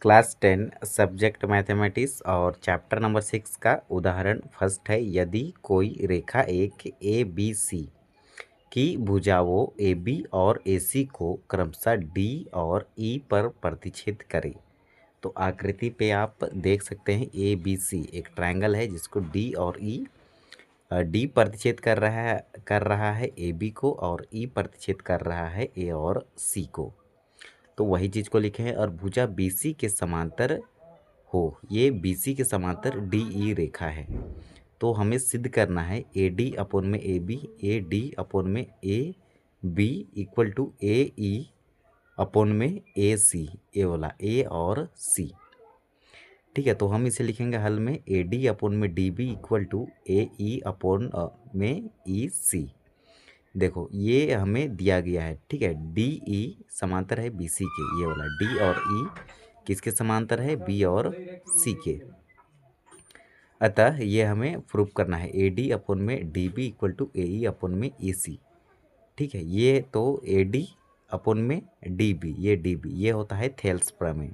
Class 10 subject mathematics और chapter number 6 का उदाहरण फर्स्ट है। यदि कोई रेखा एक ए बी सी की भुजाओं ए बी और ए सी को क्रमशः डी और ई पर प्रतिच्छेद करे तो आकृति पे आप देख सकते हैं ए बी सी एक ट्रायंगल है जिसको डी और ई डी प्रतिच्छेद कर रहा है ए बी को और ई प्रतिच्छेद कर रहा है ए और सी को। तो वही चीज़ को लिखे हैं और भुजा बी सी के समांतर हो, ये बी सी के समांतर डी ई रेखा है। तो हमें सिद्ध करना है ए डी अपोन में A B, A D upon में A B equal to A E upon में ए सी, ए वाला ए और सी। ठीक है, तो हम इसे लिखेंगे हल में ए डी अपोन में D B equal to A E upon में ई सी। देखो ये हमें दिया गया है, ठीक है, डी ई समांतर है बी सी के, ये वाला डी और ई किसके समांतर है, बी और सी के। अतः ये हमें प्रूव करना है ए डी अपोन में D B equal to A E upon में ए सी। ठीक है, ये तो ए डी अपोन में डी बी, ये डी बी ये होता है थेल्स प्रमेय।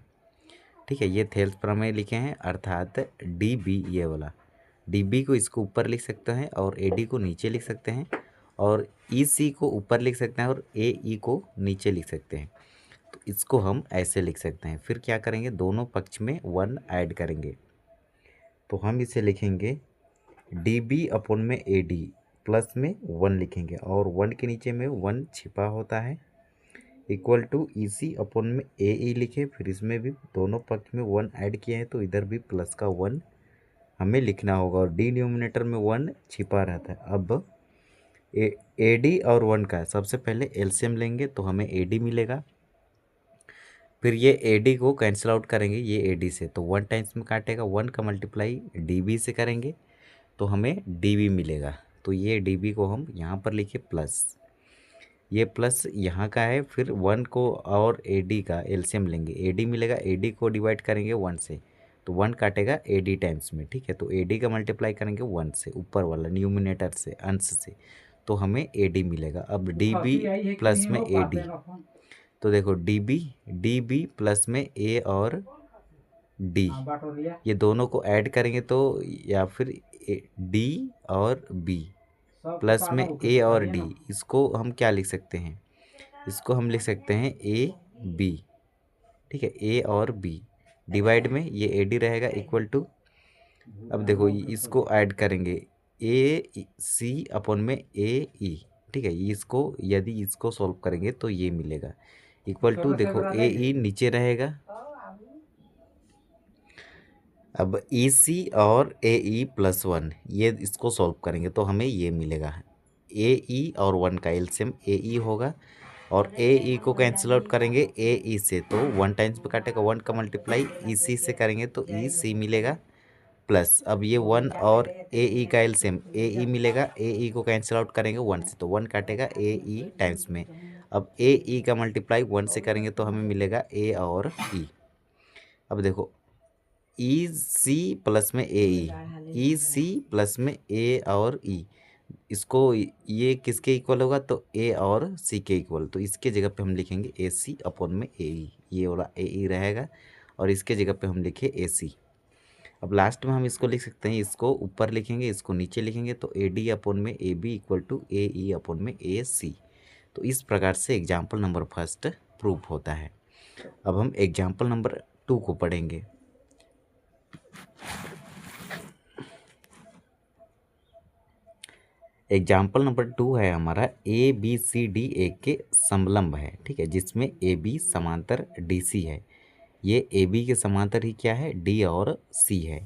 ठीक है, ये थेल्स प्रमेय लिखे हैं, अर्थात डी बी ये वाला डी बी को इसको ऊपर लिख सकते हैं और ए डी को नीचे लिख सकते हैं और ई सी को ऊपर लिख सकते हैं और ए ई को नीचे लिख सकते हैं। तो इसको हम ऐसे लिख सकते हैं। फिर क्या करेंगे, दोनों पक्ष में 1 ऐड करेंगे तो हम इसे लिखेंगे डी बी अपोन में ए डी प्लस में 1 लिखेंगे और 1 के नीचे में 1 छिपा होता है equal to E C upon में ए ई लिखे। फिर इसमें भी दोनों पक्ष में 1 ऐड किए हैं तो इधर भी प्लस का 1 हमें लिखना होगा और डी न्यूमिनेटर में 1 छिपा रहता है। अब ए डी और 1 का सबसे पहले एलसीएम लेंगे तो हमें ए डी मिलेगा। फिर ये ए डी को कैंसिल आउट करेंगे ये ए डी से, तो 1 टाइम्स में काटेगा, 1 का मल्टीप्लाई डी बी से करेंगे तो हमें डी बी मिलेगा। तो ये डी बी को हम यहाँ पर लिखे प्लस, ये प्लस यहाँ का है। फिर 1 को और ए डी का एलसीएम लेंगे, ए डी मिलेगा, ए डी को डिवाइड करेंगे 1 से तो 1 काटेगा ए डी टाइम्स में। ठीक है, तो ए डी का मल्टीप्लाई करेंगे 1 से, ऊपर वाला न्यूमिनेटर से, अंश से, तो हमें ए डी मिलेगा। अब डी बी प्लस में ए डी, तो देखो डी बी प्लस में ए और डी, ये दोनों को ऐड करेंगे तो या फिर डी और बी प्लस में ए और डी, इसको हम क्या लिख सकते हैं, इसको हम लिख सकते हैं ए बी। ठीक है, ए और बी डिवाइड में ये ए डी रहेगा इक्वल टू, अब देखो इसको ऐड करेंगे ए सी अपोन में ए ई। ठीक है, इसको यदि इसको सॉल्व करेंगे तो ये मिलेगा इक्वल टू, देखो ए ई नीचे रहेगा, अब ई सी और ए ई प्लस 1 ये इसको सॉल्व करेंगे तो हमें ये मिलेगा, ए ई और 1 का एलसीएम ए ई होगा और ए ई को कैंसिल आउट करेंगे ए ई से तो 1 टाइम्स पे काटेगा, 1 का मल्टीप्लाई ई सी से करेंगे तो ई सी मिलेगा प्लस, अब ये 1 और ए ई का एलसीएम ए ई मिलेगा, ए ई को कैंसिल आउट करेंगे 1 से तो 1 काटेगा ए ई टाइम्स में, अब ए ई का मल्टीप्लाई 1 से करेंगे तो हमें मिलेगा ए और ई। अब देखो ई सी प्लस में ए ई सी प्लस में ए और ई, इसको ये किसके इक्वल होगा, तो ए और सी के इक्वल, तो इसके जगह पे हम लिखेंगे ए सी अपोन में ए ई, ये वाला ए ई रहेगा और इसके जगह पे हम लिखे ए सी। अब लास्ट में हम इसको लिख सकते हैं, इसको ऊपर लिखेंगे इसको नीचे लिखेंगे तो ए डी अपोन में A B equal to A E upon में ए सी। तो इस प्रकार से एग्जाम्पल नंबर फर्स्ट प्रूफ होता है। अब हम एग्जाम्पल नंबर 2 को पढ़ेंगे। एग्जाम्पल नंबर 2 है हमारा ए बी सी डी एक के समलंब है। ठीक है, जिसमें ए बी समांतर डी सी है, ये ए बी के समांतर ही क्या है, डी और सी है।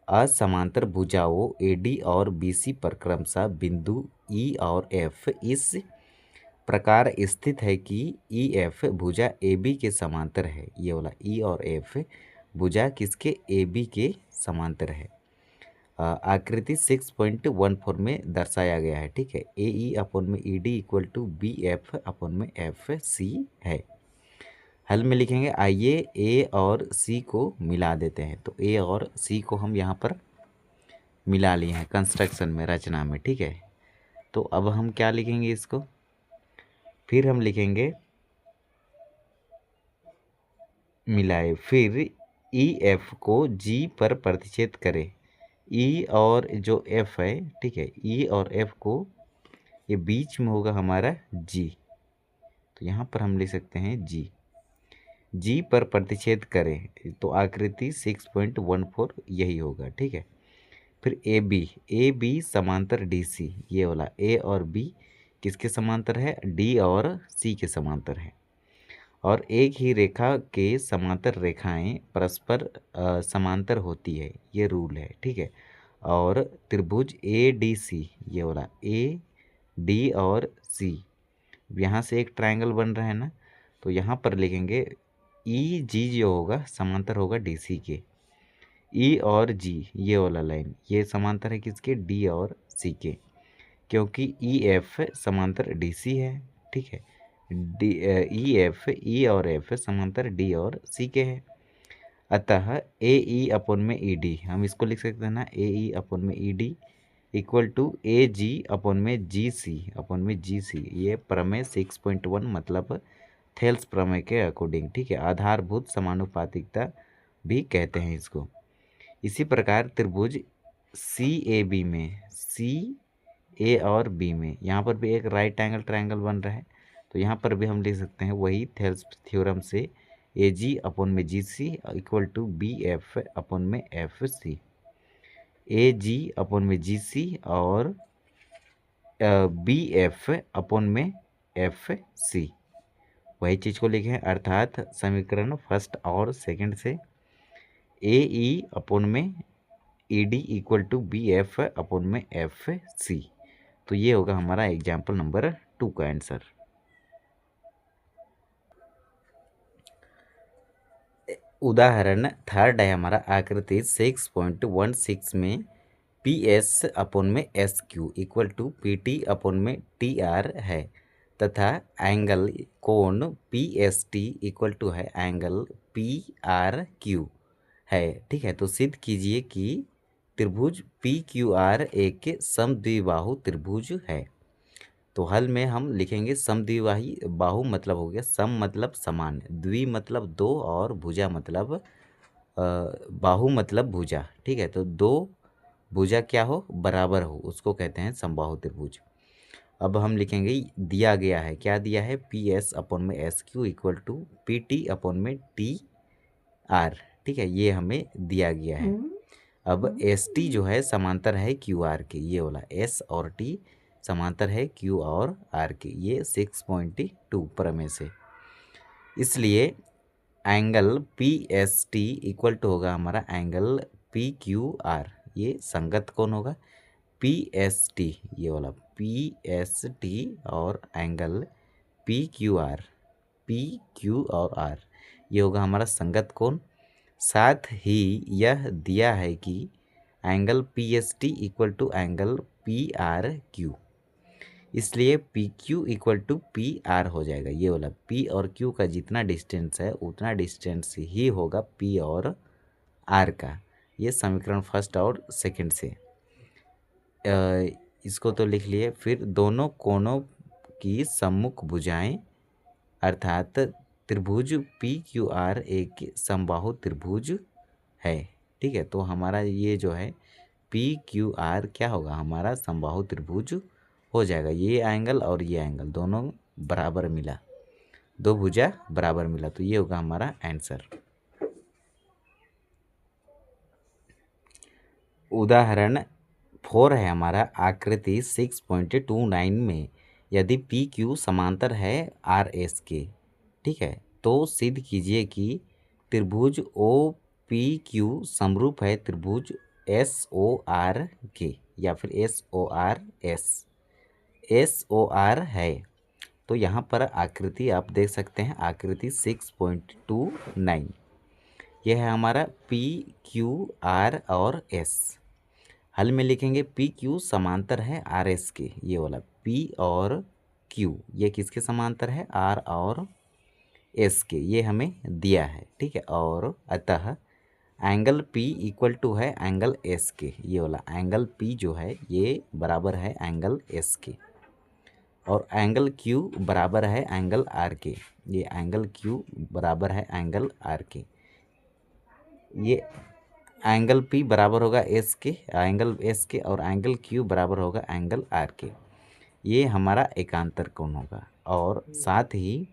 असमांतर भुजाओं ए डी और बी सी पर क्रमशः बिंदु ई और एफ इस प्रकार स्थित है कि ई एफ भुजा ए बी के समांतर है, ये वाला ई और एफ भुजा किसके, ए बी के समांतर है। आकृति 6.14 में दर्शाया गया है। ठीक है, ए ई अपोन में E D equal to B F upon में एफ सी है। हल में लिखेंगे, आइए ए और सी को मिला देते हैं, तो ए और सी को हम यहाँ पर मिला लिए हैं कंस्ट्रक्शन में, रचना में। ठीक है, तो अब हम क्या लिखेंगे इसको, फिर हम लिखेंगे मिलाए, फिर ई एफ को जी पर प्रतिच्छेद करें। ई और जो एफ है, ठीक है, ई और एफ को ये बीच में होगा हमारा जी, तो यहाँ पर हम लिख सकते हैं जी। जी पर प्रतिच्छेद करें तो आकृति 6.14 यही होगा, ठीक है। फिर ए बी समांतर डी सी, ये वाला ए और बी किसके समांतर है, डी और सी के समांतर है। और एक ही रेखा के समांतर रेखाएं परस्पर समांतर होती है, ये रूल है, ठीक है। और त्रिभुज ए डी सी, ये वाला ए डी और सी, यहाँ से एक ट्रायंगल बन रहा है ना, तो यहाँ पर लिखेंगे ई जी जो होगा समांतर होगा डी सी के। ई और जी ये वाला लाइन ये समांतर है किसके, डी और सी के, क्योंकि ई एफ समांतर डी सी है, ठीक है। डी ई एफ, ई और एफ समांतर डी और सी के है। अतः ए ई अपन में ई डी, हम इसको लिख सकते हैं ना, ए ई अपन में ई डी इक्वल टू ए जी अपन में जी सी, अपन में जी सी, ये प्रमेय 6.1 मतलब थेल्स प्रमेय के अकॉर्डिंग, ठीक है। आधारभूत समानुपातिकता भी कहते हैं इसको। इसी प्रकार त्रिभुज सी ए बी में, सी ए और बी में यहाँ पर भी एक राइट एंगल ट्रायंगल बन रहा है, तो यहाँ पर भी हम लिख सकते हैं वही थेल्स थ्योरम से, ए जी अपन में जी सी equal to B F upon में एफ सी। ए जी अपन में जी सी और बी एफ अपन में एफ सी, वही चीज़ को लिखे हैं। अर्थात समीकरण फर्स्ट और सेकंड से ए ई अपन में E D equal to B F upon में एफ सी, तो ये होगा हमारा एग्जाम्पल नंबर 2 का आंसर। उदाहरण थर्ड है हमारा, आकृति 6.16 में पी एस अपन में S Q equal to P T upon में टी आर है, तथा एंगल कोण P S T equal to है एंगल पी आर क्यू है, ठीक है। तो सिद्ध कीजिए कि त्रिभुज पी क्यू आर एक समद्विबाहु त्रिभुज है। तो हल में हम लिखेंगे समद्विबाही, बाहु मतलब हो गया सम मतलब समान, द्वि मतलब दो, और भुजा मतलब बाहु मतलब भुजा, ठीक है। तो दो भुजा क्या हो, बराबर हो, उसको कहते हैं समबाहु त्रिभुज। अब हम लिखेंगे दिया गया है, क्या दिया है, पी एस अपन में S Q equal to P T upon में टी आर, ठीक है, ये हमें दिया गया है। अब एस टी जो है समांतर है क्यू आर के, ये वाला एस और टी समांतर है क्यू और आर के, ये 6.2 प्रमेय से। इसलिए angle P S T equal to होगा हमारा एंगल पी क्यू आर, ये संगत कौन होगा, पी एस टी, ये वाला पी एस टी और angle P Q R, P Q और आर, ये होगा हमारा संगत कोण। साथ ही यह दिया है कि angle P S T equal to angle P R Q, इसलिए P Q equal to P R हो जाएगा। ये वाला पी और क्यू का जितना डिस्टेंस है उतना डिस्टेंस ही होगा पी और आर का, ये समीकरण फर्स्ट और सेकंड से। इसको तो लिख लिए। फिर दोनों कोणों की सम्मुख भुजाएं, अर्थात त्रिभुज पी क्यू आर एक समबाहु त्रिभुज है, ठीक है। तो हमारा ये जो है पी क्यू आर क्या होगा, हमारा समबाहु त्रिभुज हो जाएगा। ये एंगल और ये एंगल दोनों बराबर मिला, दो भुजा बराबर मिला, तो ये होगा हमारा आंसर। उदाहरण 4 है हमारा, आकृति 6.29 में यदि पी क्यू समांतर है आर एस के, ठीक है, तो सिद्ध कीजिए कि त्रिभुज ओ पी क्यू समरूप है त्रिभुज एस ओ आर के, या फिर S O R S O R है। तो यहाँ पर आकृति आप देख सकते हैं, आकृति 6.29, यह है हमारा पी क्यू आर और एस। हल में लिखेंगे पी क्यू समांतर है आर एस के, ये वाला पी और क्यू ये किसके समांतर है, आर और एस के, ये हमें दिया है, ठीक है। और अतः एंगल P इक्वल टू है एंगल S के, ये वाला एंगल P जो है ये बराबर है एंगल S के। और एंगल क्यू बराबर है एंगल आर के। ये एंगल क्यू बराबर है एंगल आर के। ये एंगल पी बराबर होगा एस के, एंगल एस के, और एंगल क्यू बराबर होगा एंगल आर के। ये हमारा एकांतर कोण होगा। और साथ ही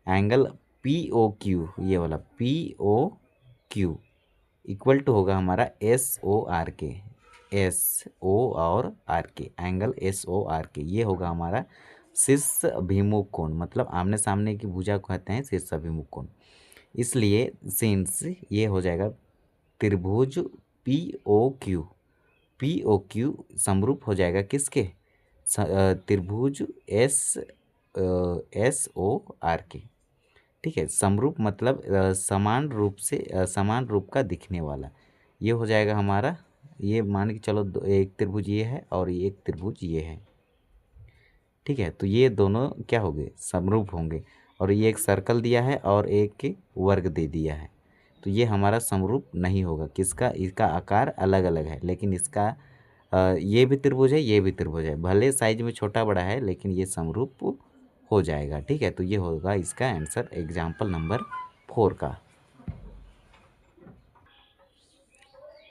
एंगल पी ओ क्यू, ये वाला P O Q equal to होगा हमारा S O R K, S O और आर के, एंगल एस ओ आर के। ये होगा हमारा शीर्ष अभिमुख कोण, मतलब आमने सामने की भुजा को कहते हैं शीर्ष अभिमुख कोण। इसलिए सिंस ये हो जाएगा त्रिभुज P O Q, P O Q समरूप हो जाएगा किसके, त्रिभुज एस ओ आर के। ठीक है, समरूप मतलब समान रूप से समान रूप का दिखने वाला। ये हो जाएगा हमारा, ये मान के चलो एक त्रिभुज ये है और ये एक त्रिभुज ये है। ठीक है, तो ये दोनों क्या हो गए, समरूप होंगे। और ये एक सर्कल दिया है और एक वर्ग दे दिया है, तो ये हमारा समरूप नहीं होगा। किसका, इसका आकार अलग अलग है, लेकिन इसका ये भी त्रिभुज है, ये भी त्रिभुज है, भले साइज में छोटा बड़ा है, लेकिन ये समरूप हो जाएगा। ठीक है, तो ये होगा इसका आंसर एग्जाम्पल नंबर 4 का।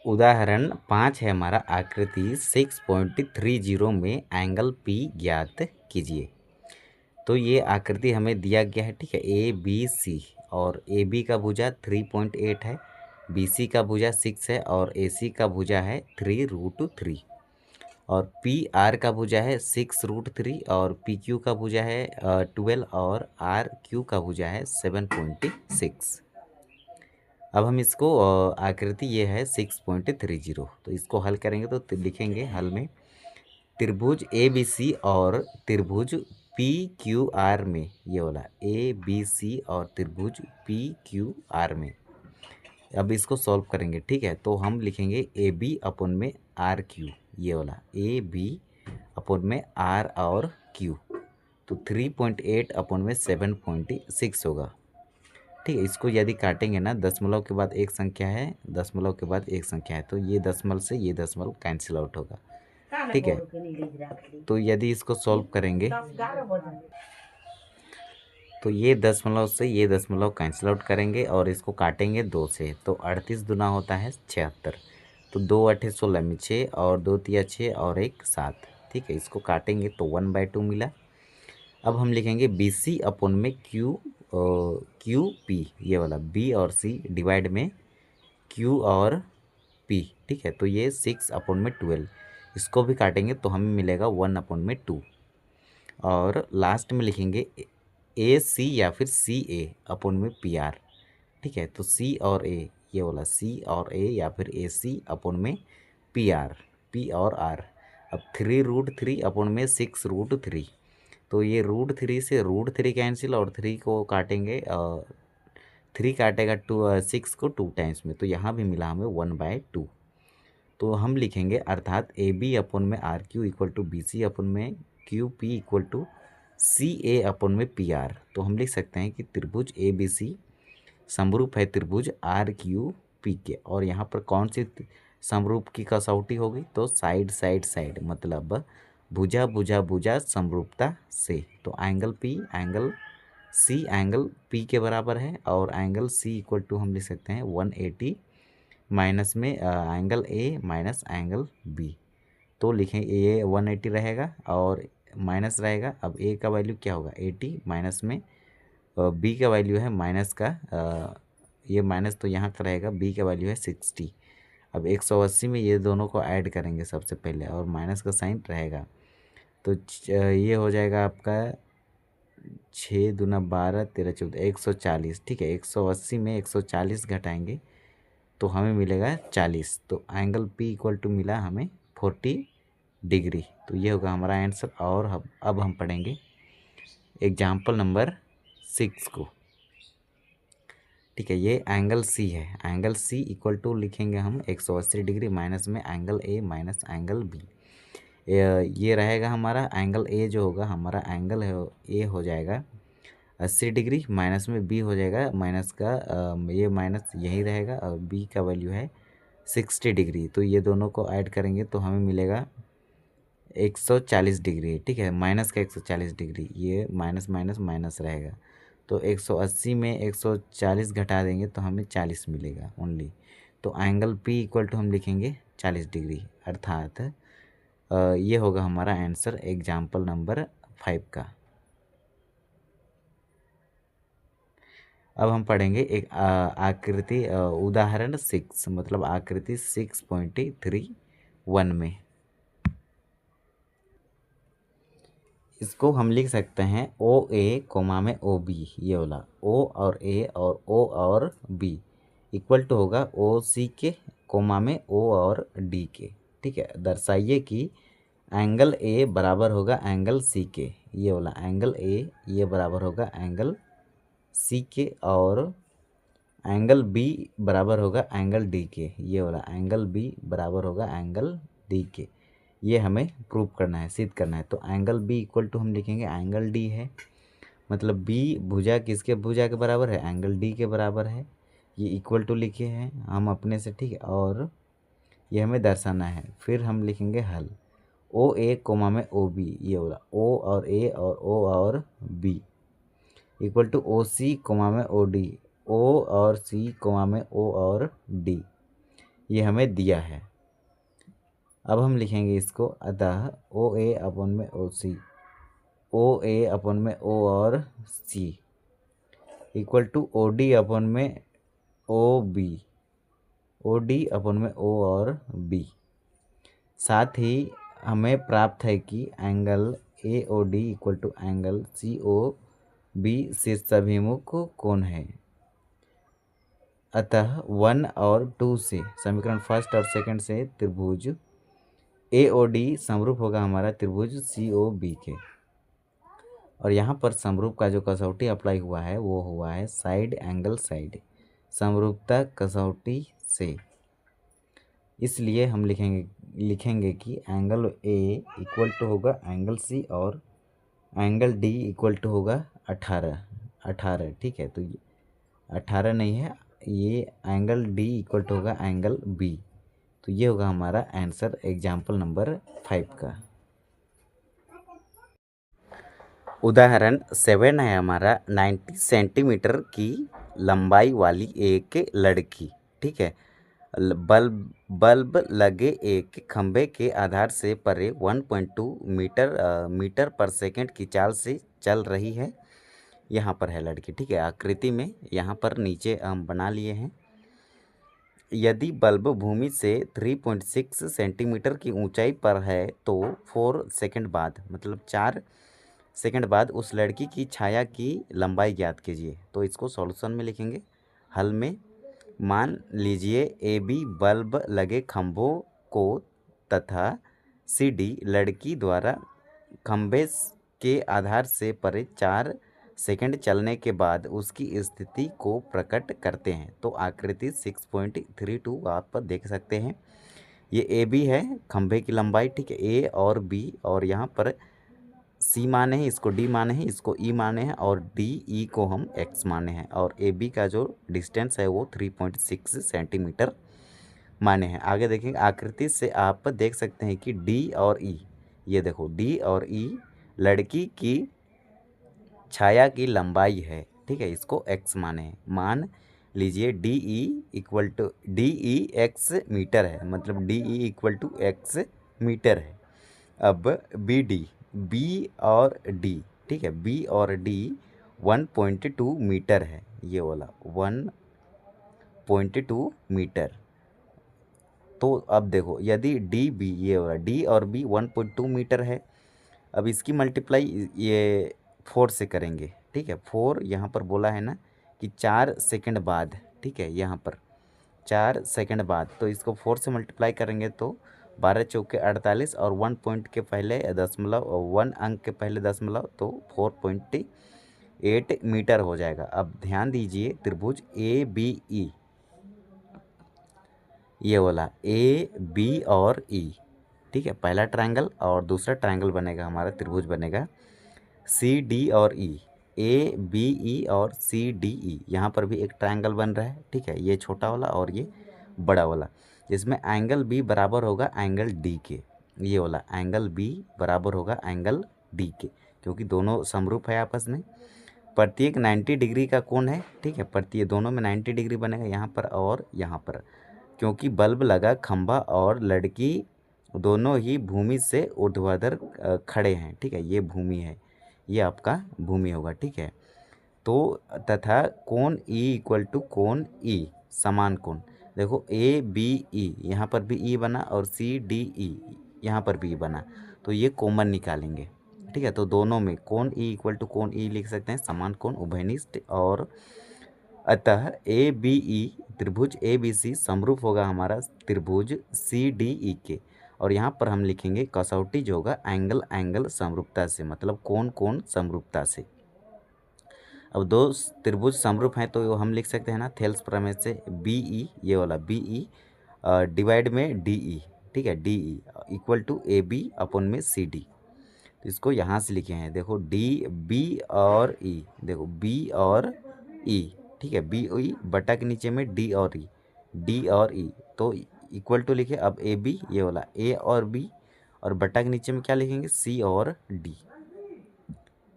उदाहरण 5 है हमारा, आकृति 6.30 में एंगल P ज्ञात कीजिए। तो ये आकृति हमें दिया गया है। ठीक है, ए बी सी, और ए बी का भुजा 3.8 है, बी सी का भुजा 6 है, और ए सी का भुजा है 3√3, और पी आर का भुजा है 6√3, और पी क्यू का भुजा है 12, और आर क्यू का भुजा है 7.6। अब हम इसको आकृति ये है 6.30, तो इसको हल करेंगे तो लिखेंगे हल में त्रिभुज ए बी सी और त्रिभुज पी क्यू आर में, ये वाला ए बी सी और त्रिभुज पी क्यू आर में। अब इसको सॉल्व करेंगे। ठीक है, तो हम लिखेंगे ए बी अपन में आर क्यू, ये वाला ए बी अपन में आर और क्यू, तो 3.8 अपन में 7.6 होगा। ठीक है, इसको यदि काटेंगे ना, दशमलव के बाद एक संख्या है, दशमलव के बाद एक संख्या है, तो ये दशमलव से ये दशमलव कैंसिल आउट होगा। ठीक है, तो यदि इसको सॉल्व करेंगे तो ये दशमलव से ये दशमलव कैंसिल आउट करेंगे और इसको काटेंगे 2 से, तो 38 दूना होता है 76, तो 2 8 16 में 6, और 2 3 6, और 1 7। ठीक है, इसको काटेंगे तो 1/2 मिला। अब हम लिखेंगे बी सी अपन में क्यू पी, ये वाला बी और सी डिवाइड में क्यू और पी। ठीक है, तो ये 6/12, इसको भी काटेंगे तो हमें मिलेगा 1/2, और लास्ट में लिखेंगे ए सी या फिर सी ए अपन में पी आर। ठीक है, तो सी और ए, ये वाला सी और ए या फिर ए सी अपन में पी आर, पी और आर। अब 3√3 अपन में 6√3, तो ये √3 से √3 कैंसिल, और 3 को काटेंगे 3 काटेगा 6 को 2 टाइम्स में, तो यहाँ भी मिला हमें 1/2। तो हम लिखेंगे अर्थात ए बी अपन में R Q equal to B C upon में Q P equal to C A upon में पी आर। तो हम लिख सकते हैं कि त्रिभुज ए बी सी समरूप है त्रिभुज आर क्यू पी के। और यहाँ पर कौन सी समरूप की कसौटी होगी, तो साइड साइड साइड, मतलब भुजा भुजा भुजा समरूपता से। तो angle P angle C angle P के बराबर है, और एंगल सी इक्वल टू हम लिख सकते हैं 180 माइनस में angle A minus angle B. तो लिखें ये 180 रहेगा और माइनस रहेगा। अब ए का वैल्यू क्या होगा 80, माइनस में बी का वैल्यू है माइनस का ये माइनस तो यहाँ का रहेगा, बी का वैल्यू है 60। अब 180 में ये दोनों को ऐड करेंगे सबसे पहले, और माइनस का साइन रहेगा, तो ये हो जाएगा आपका 6 दूना 12 13 14 140। ठीक है, 180 में 140 घटाएंगे तो हमें मिलेगा 40, तो एंगल पी इक्वल टू मिला हमें 40 डिग्री। तो ये होगा हमारा आंसर। और अब हम पढ़ेंगे एग्जाम्पल नंबर 6 को। ठीक है, ये एंगल सी है, एंगल सी इक्वल टू लिखेंगे हम 180 डिग्री माइनस में angle A minus angle B. ये रहेगा हमारा एंगल ए जो होगा हमारा एंगल है ए हो जाएगा 80 डिग्री, माइनस में बी हो जाएगा माइनस का ये माइनस यही रहेगा, और बी का वैल्यू है 60 डिग्री। तो ये दोनों को ऐड करेंगे तो हमें मिलेगा 140 डिग्री, ठीक है, माइनस का 140 डिग्री, ये माइनस माइनस माइनस रहेगा, तो 180 में 140 घटा देंगे तो हमें 40 मिलेगा ओनली। तो एंगल P इक्वल टू हम लिखेंगे 40 डिग्री, अर्थात ये होगा हमारा आंसर एग्जाम्पल नंबर 5 का। अब हम पढ़ेंगे एक आकृति उदाहरण 6, मतलब आकृति 6.31 में। इसको हम लिख सकते हैं ओ ए कोमा में ओ बी, ये वाला ओ और ए और ओ और बी इक्वल टू होगा ओ सी के कोमा में ओ और डी के, ठीक है। दर्शाइए कि एंगल ए बराबर होगा एंगल सी के, ये वाला एंगल ए ये बराबर होगा एंगल सी के, और एंगल बी बराबर होगा एंगल डी के, ये वाला एंगल बी बराबर होगा एंगल डी के। ये हमें प्रूव करना है, सिद्ध करना है। तो एंगल बी इक्वल टू हम लिखेंगे एंगल डी है, मतलब बी भुजा किसके भुजा के बराबर है, एंगल डी के बराबर है। ये इक्वल टू लिखे हैं हम अपने से, ठीक है, और ये हमें दर्शाना है। फिर हम लिखेंगे हल, ओ ए कोमा में ओ बी, ये बोला ओ और ए और ओ और B equal two O C comma में ओ डी, ओ और सी कोमा में ओ और डी, ये हमें दिया है। अब हम लिखेंगे इसको, अतः ओ ए अपन में ओ सी, ओ ए अपन में ओ और सी equal two O D upon में O B, O D upon में ओ और बी। साथ ही हमें प्राप्त है कि angle A O D equal to angle C O B शीर्षाभिमुख कोण है। अतः 1 और 2 से, समीकरण फर्स्ट और सेकंड से त्रिभुज ए ओ डी समरूप होगा हमारा त्रिभुज सी ओ बी के। और यहाँ पर समरूप का जो कसौटी अप्लाई हुआ है वो हुआ है साइड एंगल साइड, समरूपता कसौटी से। इसलिए हम लिखेंगे कि एंगल ए इक्वल टू होगा एंगल सी और एंगल डी इक्वल टू होगा 18, ठीक है। तो ये 18 नहीं है, ये एंगल डी इक्वल टू होगा एंगल बी। तो ये होगा हमारा आंसर एग्जाम्पल नंबर 5 का। उदाहरण 7 है हमारा, 90 सेंटीमीटर की लंबाई वाली एक लड़की, ठीक है, बल्ब लगे एक खंभे के आधार से परे 1.2 मीटर पर सेकंड की चाल से चल रही है। यहाँ पर है लड़की, ठीक है, आकृति में यहाँ पर नीचे हम बना लिए हैं। यदि बल्ब भूमि से 3.6 सेंटीमीटर की ऊंचाई पर है तो 4 सेकंड बाद, मतलब 4 सेकंड बाद उस लड़की की छाया की लंबाई ज्ञात कीजिए। तो इसको सॉल्यूशन में लिखेंगे। हल में मान लीजिए ए बी बल्ब लगे खंभों को तथा सी डी लड़की द्वारा खंभे के आधार से परे 4 सेकंड चलने के बाद उसकी स्थिति को प्रकट करते हैं। तो आकृति 6.32 आप देख सकते हैं। ये ए बी है खंभे की लंबाई, ठीक है, ए और बी, और यहाँ पर सी माने हैं, इसको डी माने हैं, इसको ई माने हैं, और डी ई को हम एक्स माने हैं, और ए बी का जो डिस्टेंस है वो 3.6 सेंटीमीटर माने हैं। आगे देखेंगे, आकृति से आप देख सकते हैं कि डी और ई, ये देखो डी और ई लड़की की छाया की लंबाई है, ठीक है, इसको एक्स माने हैं। मान लीजिए D E equal to D E x metre है, मतलब D E equal to x metre है। अब बी डी, बी और डी, ठीक है, बी और डी 1.2 मीटर है, ये वाला 1.2 मीटर। तो अब देखो यदि डी बी, ये वाला डी और बी 1.2 मीटर है, अब इसकी मल्टीप्लाई ये 4 से करेंगे, ठीक है। 4 यहाँ पर बोला है ना कि 4 सेकंड बाद, ठीक है, यहाँ पर 4 सेकंड बाद, तो इसको 4 से मल्टीप्लाई करेंगे तो 12 चौके 48, और 1 पॉइंट के पहले दशमलव, 1 अंक के पहले दशमलव, तो 4.8 मीटर हो जाएगा। अब ध्यान दीजिए त्रिभुज ए बी ई, ये वाला ए बी और ई, ठीक है, पहला ट्रायंगल और दूसरा ट्रायंगल बनेगा हमारा, त्रिभुज बनेगा सी डी और ई, ए बी ई और सी डी ई। यहाँ पर भी एक ट्रायंगल बन रहा है, ठीक है, ये छोटा वाला और ये बड़ा वाला, जिसमें एंगल बी बराबर होगा एंगल डी के। ये वाला एंगल बी बराबर होगा एंगल डी के, क्योंकि दोनों समरूप है आपस में। प्रत्येक 90 डिग्री का कोण है, ठीक है, प्रत्येक दोनों में 90 डिग्री बनेगा यहाँ पर और यहाँ पर, क्योंकि बल्ब लगा खंभा और लड़की दोनों ही भूमि से ऊर्ध्वाधर खड़े हैं, ठीक है, ये भूमि है, ये आपका भूमि होगा, ठीक है। तो तथा कोण E इक्वल टू कोण E समान कोण, देखो ए बी ई यहाँ पर भी ई बना और सी डी ई यहाँ पर भी ई बना, तो ये कॉमन निकालेंगे, ठीक है। तो दोनों में कोण E इक्वल टू कोण E लिख सकते हैं, समान कोण उभयनिष्ठ, और अतः ए बी ई त्रिभुज ए बी सी समरूप होगा हमारा त्रिभुज सी डी ई के। और यहाँ पर हम लिखेंगे कसौटी जो होगा एंगल एंगल समरूपता से, मतलब कोण कोण समरूपता से। अब दो त्रिभुज समरूप हैं तो हम लिख सकते हैं ना थेल्स प्रमेय से, बी ई, ये वाला बी ई डिवाइड में डी ई, ठीक है, D E equal to A B upon में सी डी। तो इसको यहाँ से लिखे हैं, देखो डी बी और ई, देखो बी और ई, ठीक है, बी ई बटा के नीचे में डी और ई, डी और ई, तो इक्वल टू लिखे। अब ए बी ये वाला ए और बी, और बटा के नीचे में क्या लिखेंगे सी और डी।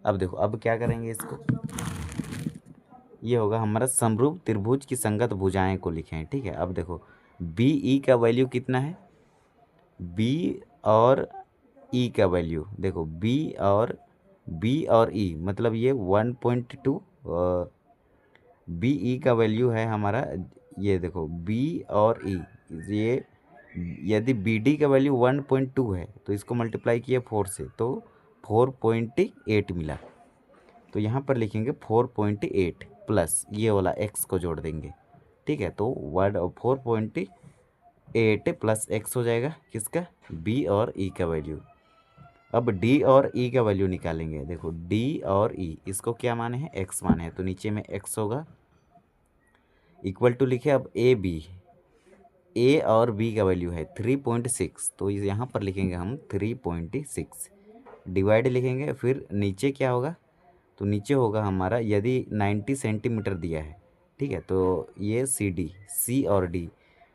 अब देखो अब क्या करेंगे इसको, ये होगा हमारा समरूप त्रिभुज की संगत भुजाएं को लिखें, ठीक है। अब देखो बी ई का वैल्यू कितना है, बी और ई का वैल्यू देखो बी और ई मतलब ये 1.2, बी ई का वैल्यू है हमारा, ये देखो बी और ई, ये यदि बी डी का वैल्यू 1.2 है तो इसको मल्टीप्लाई किया 4 से तो 4.8 मिला। तो यहाँ पर लिखेंगे 4.8 प्लस ये वाला x को जोड़ देंगे, ठीक है। तो 4.8 प्लस x हो जाएगा किसका, b और e का वैल्यू। अब d और e का वैल्यू निकालेंगे, देखो d और e इसको क्या माने हैं x माने हैं, तो नीचे में x होगा इक्वल टू लिखे। अब a और b का वैल्यू है 3.6, तो यहाँ पर लिखेंगे हम 3.6 डिवाइड लिखेंगे, फिर नीचे क्या होगा, तो नीचे होगा हमारा यदि 90 सेंटीमीटर दिया है, ठीक है, तो ये सी और डी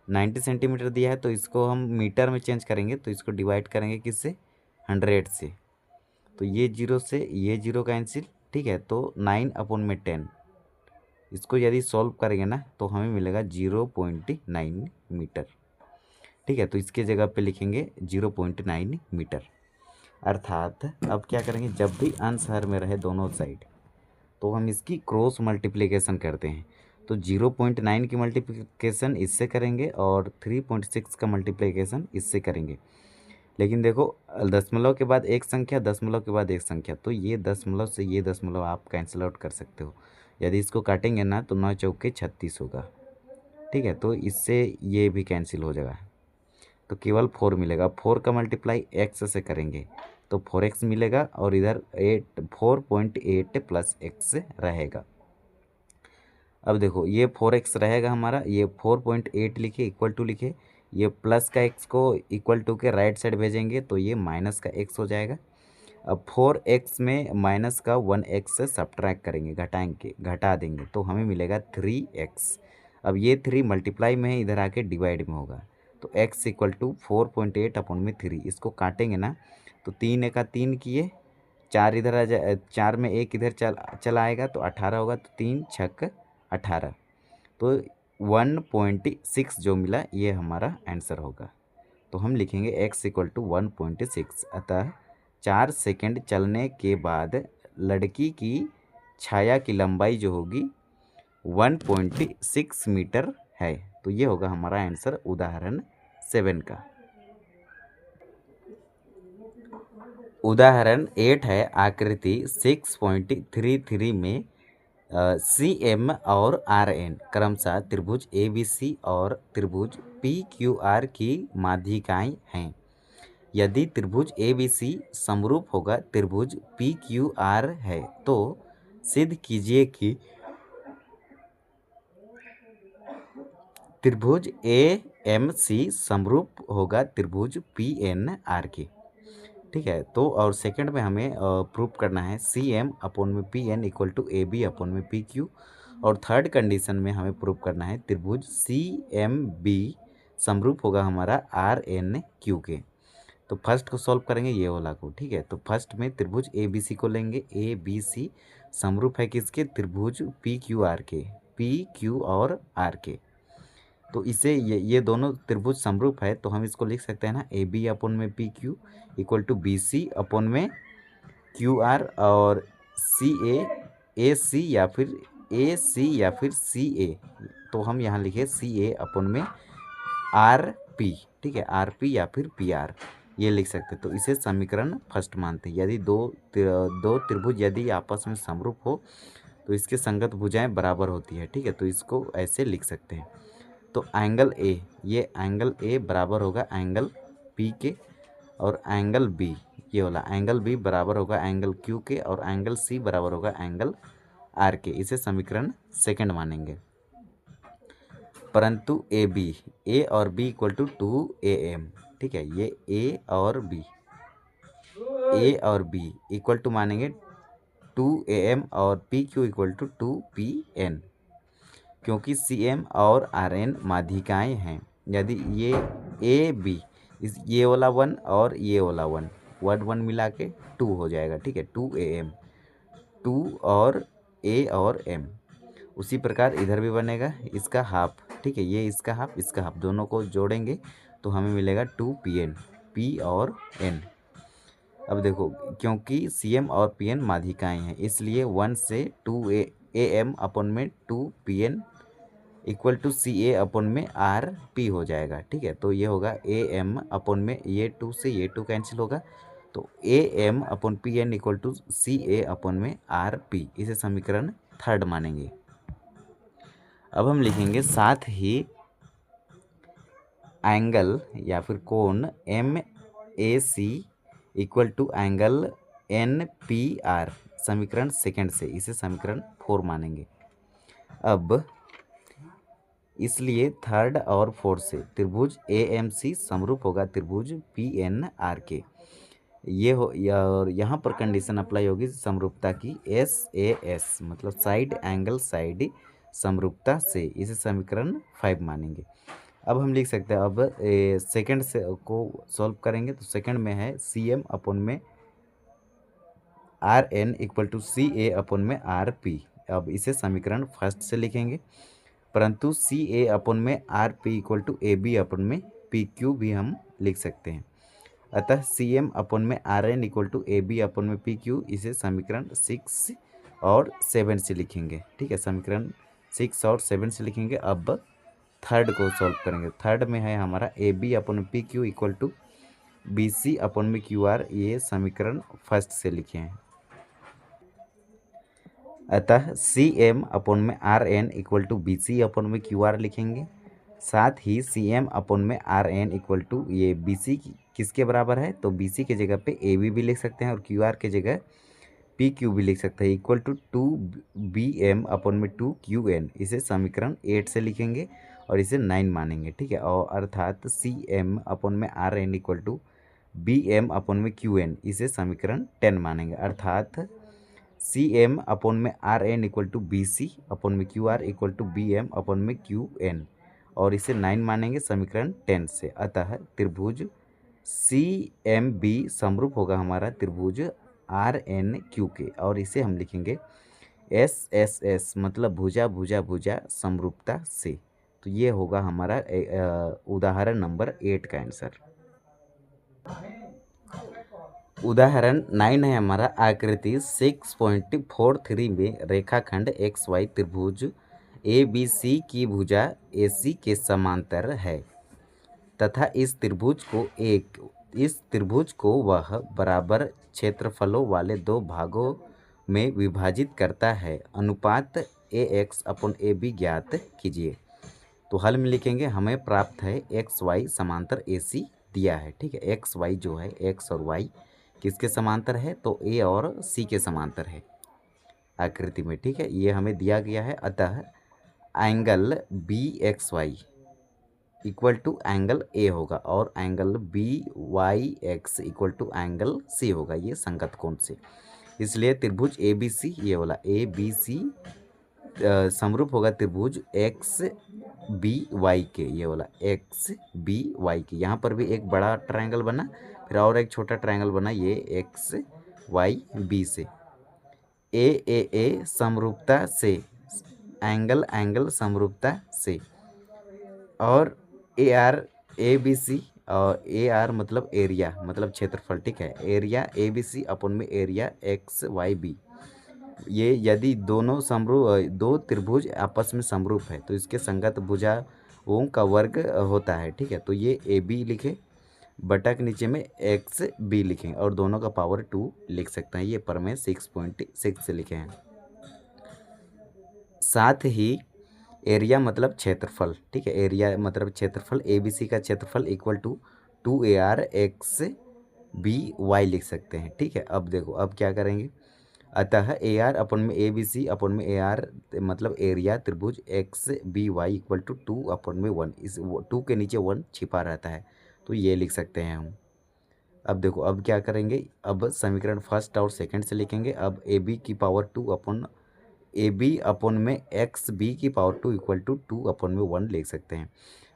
90 सेंटीमीटर दिया है, तो इसको हम मीटर में चेंज करेंगे, तो इसको डिवाइड करेंगे किससे 100 से, तो ये जीरो से ये जीरो कैंसिल, ठीक है। तो 9/10 इसको यदि सॉल्व करेंगे ना तो हमें मिलेगा 0.9 मीटर, ठीक है। तो इसके जगह पे लिखेंगे 0.9 मीटर। अर्थात अब क्या करेंगे, जब भी अंश हर में रहे दोनों साइड तो हम इसकी क्रॉस मल्टीप्लिकेशन करते हैं, तो 0.9 की मल्टीप्लिकेशन इससे करेंगे और 3.6 का मल्टीप्लिकेशन इससे करेंगे। लेकिन देखो दशमलव के बाद एक संख्या, दशमलव के बाद एक संख्या, तो ये दशमलव से ये दशमलव आप कैंसिल आउट कर सकते हो। यदि इसको काटेंगे ना तो 9 चौके 36 होगा, ठीक है, तो इससे ये भी कैंसिल हो जाएगा, तो केवल 4 मिलेगा। 4 का मल्टीप्लाई x से करेंगे तो 4x मिलेगा, और इधर 4.8 प्लस x रहेगा। अब देखो ये 4x रहेगा हमारा, ये 4.8 लिखे इक्वल टू लिखे, ये प्लस का x को इक्वल टू के राइट साइड भेजेंगे तो ये माइनस का x हो जाएगा। अब 4x में माइनस का 1x से सब्ट्रैक्ट करेंगे, घटा देंगे, तो हमें मिलेगा 3x। अब ये 3 मल्टीप्लाई में है, इधर आके डिवाइड में होगा, तो x इक्वल टू 4.8 अपॉन में 3, इसको काटेंगे ना तो 3 का 3 किए, 4 इधर आ जाए, 4 में 1 इधर चला आएगा तो 18 होगा, तो 3 छक 18, तो 1.6 जो मिला ये हमारा आंसर होगा। तो हम लिखेंगे x इक्वल टू 1.6। अतः 4 सेकेंड चलने के बाद लड़की की छाया की लंबाई जो होगी 1.6 मीटर है। तो ये होगा हमारा आंसर उदाहरण 7 का। उदाहरण 8 है, आकृति 6.33 में सी एम और आर एन क्रमशः त्रिभुज ए बी सी और त्रिभुज पी क्यू आर की माध्यिकाएं हैं। यदि त्रिभुज ए बी सी समरूप होगा त्रिभुज पी क्यू आर है तो सिद्ध कीजिए कि त्रिभुज ए एम सी समरूप होगा त्रिभुज पी एन आर के, ठीक है। तो और सेकंड में हमें प्रूफ करना है सी एम अपॉन में P N equal to A B upon में पी क्यू, और थर्ड कंडीशन में हमें प्रूफ करना है त्रिभुज सी एम बी समरूप होगा हमारा आर एन क्यू के। तो फर्स्ट को सॉल्व करेंगे ये वाला को, ठीक है। तो फर्स्ट में त्रिभुज ए बी सी को लेंगे। ए बी सी समरूप है किसके, त्रिभुज पी क्यू आर के, पी क्यू और आर के। तो इसे ये दोनों त्रिभुज समरूप है, तो हम इसको लिख सकते हैं ना, ए बी अपन में P Q equal to B C upon में क्यू आर, और सी ए सी या फिर ए सी या फिर सी ए। तो हम यहाँ लिखे सी ए अपन में आर पी, ठीक है, आर पी या फिर पी आर, ये लिख सकते हैं। तो इसे समीकरण फर्स्ट मानते हैं। यदि दो त्रिभुज यदि आपस में समरूप हो तो इसके संगत भुजाएं बराबर होती है, ठीक है। तो इसको ऐसे लिख सकते हैं। तो एंगल ए, ये एंगल ए बराबर होगा एंगल पी के, और एंगल बी, ये वाला एंगल बी बराबर होगा एंगल क्यू के, और एंगल सी बराबर होगा एंगल आर के। इसे समीकरण सेकंड मानेंगे। परंतु ए बी, ए और बी इक्वल टू 2am, ठीक है। ये ए और बी इक्वल टू मानेंगे 2am, और P Q equal to 2pn, क्योंकि cm और rn माध्यिकाएँ हैं। यदि ये ए बी, इस ये वाला 1 और ये वाला 1, 1 मिला के 2 हो जाएगा, ठीक है। 2am, 2 और a और m। उसी प्रकार इधर भी बनेगा इसका हाफ, ठीक है। ये इसका हाफ दोनों को जोड़ेंगे तो हमें मिलेगा 2pn, p और n। अब देखो, क्योंकि cm और pn माध्यिकाएँ हैं, इसलिए 1 से 2am अपन में 2pn equal to C A upon में आर पी हो जाएगा, ठीक है। तो ये होगा ए एम अपन में, ये 2 से ये 2 कैंसिल होगा, तो A M upon P N equal to C A upon में आर पी। इसे समीकरण थर्ड मानेंगे। अब हम लिखेंगे साथ ही एंगल या फिर कोण M A C equal to angle N P R, समीकरण सेकंड से। इसे समीकरण 4 मानेंगे। अब इसलिए थर्ड और फोर्थ से त्रिभुज ए एम सी समरूप होगा त्रिभुज पी एन आर के। ये हो, और यहाँ पर कंडीशन अप्लाई होगी समरूपता की, एस ए एस मतलब साइड एंगल साइड समरूपता से। इसे समीकरण 5 मानेंगे। अब हम लिख सकते हैं, अब सेकंड से को सॉल्व करेंगे तो सेकंड में है सी एम अपन में R N equal to C A upon में आर पी। अब इसे समीकरण फर्स्ट से लिखेंगे। परंतु सी ए अपन में R P equal to A B upon में पी क्यू भी हम लिख सकते हैं। अतः सी एम अपन में R N equal to A B upon में पी क्यू, इसे समीकरण 6 और 7 से लिखेंगे, ठीक है। समीकरण 6 और 7 से लिखेंगे। अब थर्ड को सॉल्व करेंगे। थर्ड में है हमारा ए बी अपन में P Q equal to B C upon में क्यू आर, ये समीकरण फर्स्ट से लिखे हैं। अतः सी एम अपन में R N equal to B C upon में क्यू आर लिखेंगे। साथ ही सी एम अपन में आर एन इक्वल टू, ये बी सी किसके बराबर है, तो बी सी के जगह पे ए बी भी लिख सकते हैं, और क्यू आर के जगह पी क्यू भी लिख सकते हैं, इक्वल टू 2bm अपन में 2qn। इसे समीकरण 8 से लिखेंगे और इसे 9 मानेंगे, ठीक है। और अर्थात सी एम अपन में R N equal to B M upon में क्यू एन, इसे समीकरण 10 मानेंगे। अर्थात सी एम अपन में R N equal to B C upon में Q R equal to B M upon में क्यू एन, और इसे 9 मानेंगे समीकरण 10 से। अतः त्रिभुज सी एम बी समरूप होगा हमारा त्रिभुज आर एन क्यू के, और इसे हम लिखेंगे एस एस एस मतलब भुजा भुजा भुजा समरूपता से। तो ये होगा हमारा उदाहरण नंबर 8 का आंसर। उदाहरण 9 है हमारा, आकृति 6.43 में रेखाखंड एक्स वाई त्रिभुज ए बी सी की भुजा ए सी के समांतर है तथा इस त्रिभुज को वह बराबर क्षेत्रफलों वाले दो भागों में विभाजित करता है। अनुपात ए एक्स अपन ए बी ज्ञात कीजिए। तो हल में लिखेंगे, हमें प्राप्त है एक्स वाई समांतर ए सी दिया है, ठीक है। एक्स वाई जो है, एक्स और वाई किसके समांतर है, तो ए और सी के समांतर है आकृति में, ठीक है। ये हमें दिया गया है। अतः angle B X Y equal to angle A होगा, और angle B Y X equal to angle C होगा, ये संगत कोण से। इसलिए त्रिभुज ए बी सी, ये वाला ए बी सी समरूप होगा त्रिभुज एक्स बी वाई के, ये वाला एक्स बी वाई के। यहाँ पर भी एक बड़ा ट्रायंगल बना, फिर और एक छोटा ट्रायंगल बना, ये एक्स वाई बी से, ए समरूपता से, एंगल एंगल समरूपता से, और ए बी सी, और ए आर मतलब एरिया मतलब क्षेत्रफल, ठीक है। Area A B C upon में एरिया एक्स वाई बी, ये यदि दोनों दो त्रिभुज आपस में समरूप है तो इसके संगत भुजाओं का वर्ग होता है, ठीक है। तो ये ए बी लिखे, बटा के नीचे में एक्स बी लिखें और दोनों का पावर 2 लिख सकते हैं। ये पर में 6.6 से लिखे हैं। साथ ही एरिया मतलब क्षेत्रफल, ठीक है। एरिया मतलब क्षेत्रफल, ए बी सी का क्षेत्रफल equal to 2AR X B Y लिख सकते हैं, ठीक है। अब देखो अब क्या करेंगे, अतः ए आर अपन में ए बी सी अपन में ए आर मतलब एरिया त्रिभुज X B Y equal to 2 upon में 1, इस 2 के नीचे 1 छिपा रहता है, तो ये लिख सकते हैं हम। अब देखो अब क्या करेंगे, अब समीकरण फर्स्ट और सेकंड से लिखेंगे। अब ए बी की power 2 upon A B upon में एक्स बी की पावर 2 इक्वल टू 2 अपन में 1 लिख सकते हैं।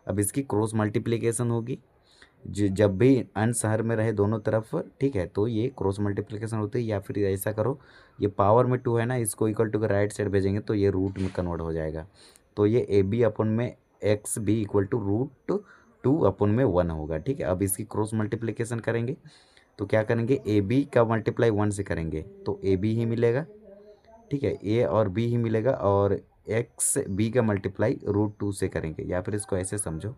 अब इसकी क्रॉस मल्टीप्लिकेशन होगी, जब भी अंश हर में रहे दोनों तरफ, ठीक है, तो ये क्रॉस मल्टीप्लिकेशन होती है। या फिर ऐसा करो, ये पावर में 2 है ना, इसको इक्वल टू के राइट साइड भेजेंगे तो ये रूट में कन्वर्ट हो जाएगा। तो ये ए बी अपन में x B equal to √2 upon में 1 होगा, ठीक है। अब इसकी क्रॉस मल्टीप्लिकेशन करेंगे तो क्या करेंगे, ए बी का मल्टीप्लाई 1 से करेंगे तो ए बी ही मिलेगा, ठीक है। ए और बी ही मिलेगा, और एक्स बी का मल्टीप्लाई √2 से करेंगे। या फिर इसको ऐसे समझो,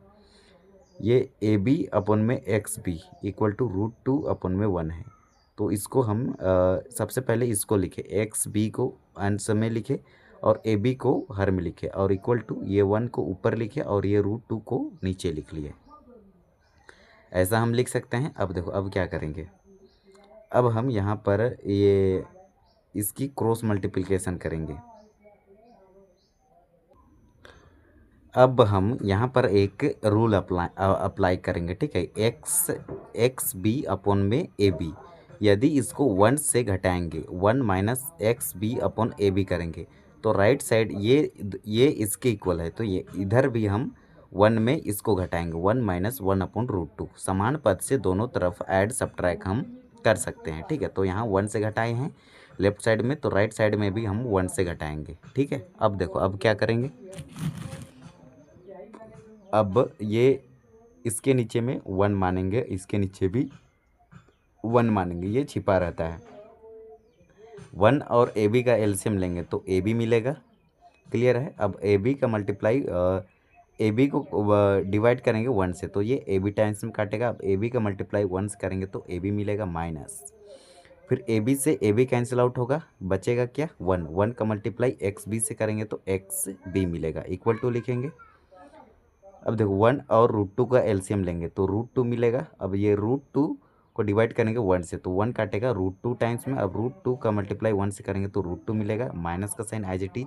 ये ए बी अपन में x B equal to √2 upon में 1 है। तो इसको हम सबसे पहले इसको लिखे, एक्स बी को अंश में लिखे और ए बी को हर में लिखे, और इक्वल टू ये 1 को ऊपर लिखे और ये √2 को नीचे लिख लिए। ऐसा हम लिख सकते हैं। अब देखो अब क्या करेंगे, अब हम यहाँ पर ये इसकी क्रॉस मल्टीप्लिकेशन करेंगे। अब हम यहाँ पर एक रूल अप्लाई करेंगे, ठीक है। एक्स बी अपन में ए बी, यदि इसको 1 से घटाएंगे, 1 minus X B upon A B करेंगे तो राइट साइड ये इसके इक्वल है, तो ये इधर भी हम 1 में इसको घटाएंगे, 1 माइनस 1 अपन √2। समान पद से दोनों तरफ ऐड सब्ट्रैक्ट हम कर सकते हैं, ठीक है। तो यहाँ 1 से घटाए हैं लेफ्ट साइड में, तो राइट साइड में भी हम 1 से घटाएंगे, ठीक है। अब देखो अब क्या करेंगे, अब ये इसके नीचे में 1 मानेंगे, इसके नीचे भी 1 मानेंगे, ये छिपा रहता है। 1 और ए बी का एलसीएम लेंगे तो ए बी मिलेगा, क्लियर है। अब ए बी का मल्टीप्लाई ए बी को डिवाइड करेंगे 1 से तो ये ए बी टाइम्स में काटेगा। अब ए बी का मल्टीप्लाई 1 से करेंगे तो ए बी मिलेगा माइनस, फिर ए बी से ए बी कैंसिल आउट होगा, बचेगा क्या 1, 1 का मल्टीप्लाई एक्स बी से करेंगे तो एक्स बी मिलेगा, इक्वल टू लिखेंगे। अब देखो 1 और √2 का एलसीएम लेंगे तो √2 मिलेगा। अब ये √2 को डिवाइड करेंगे 1 से तो 1 काटेगा √2 टाइम्स में। अब √2 का मल्टीप्लाई 1 से करेंगे तो √2 मिलेगा, माइनस का साइन एज इट इज।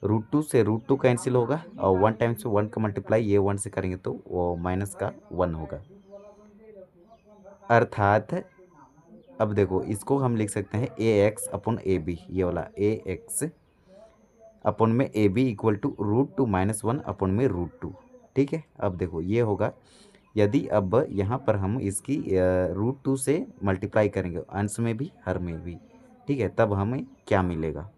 √2 से √2 कैंसिल होगा और 1 टाइम्स में 1 का मल्टीप्लाई ये 1 से करेंगे तो वो माइनस का 1 होगा। अर्थात अब देखो इसको हम लिख सकते हैं ए एक्स अपन ए बी, ये वाला ए एक्स अपन में A B equal to √2 minus 1 upon में √2, ठीक है। अब देखो ये होगा, यदि अब यहाँ पर हम इसकी √2 से मल्टीप्लाई करेंगे अंश में भी हर में भी, ठीक है, तब हमें क्या मिलेगा।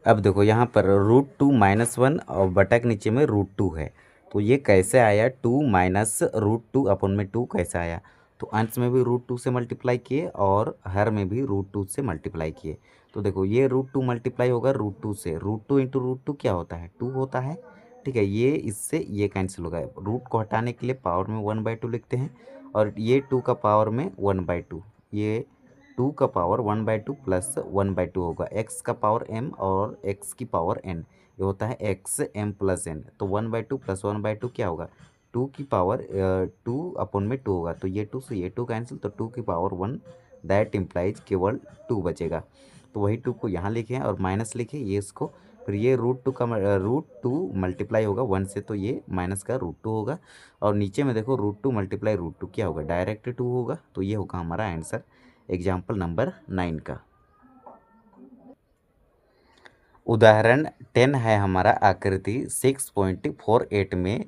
अब देखो यहाँ पर √2 माइनस 1 और बटा के नीचे में √2 है, तो ये कैसे आया, 2 माइनस √2 अपन में 2 कैसे आया, तो अंश में भी √2 से मल्टीप्लाई किए और हर में भी √2 से मल्टीप्लाई किए। तो देखो ये √2 मल्टीप्लाई होगा √2 से, √2 इंटू √2 क्या होता है 2 होता है, ठीक है। ये इससे ये कैंसिल होगा, रूट को हटाने के लिए पावर में 1/2 लिखते हैं, और ये 2 का पावर में 1/2, ये 2 का पावर 1/2 प्लस 1/2 होगा, x का पावर m और x की पावर n, ये होता है x m प्लस n। तो 1/2 प्लस 1/2 क्या होगा, 2 की पावर 2 अपन में 2 होगा, तो ये 2 से ये 2 कैंसिल, तो 2 की पावर 1, दैट इम्प्लाइज केवल 2 बचेगा। तो वही 2 को यहाँ लिखे और माइनस लिखे ये इसको, फिर ये √2 मल्टीप्लाई होगा 1 से तो ये माइनस का √2 होगा, और नीचे में देखो √2 मल्टीप्लाई √2 क्या होगा, डायरेक्ट 2 होगा। तो ये होगा हमारा आंसर एग्जाम्पल नंबर 9 का। उदाहरण 10 है हमारा, आकृति 6.48 में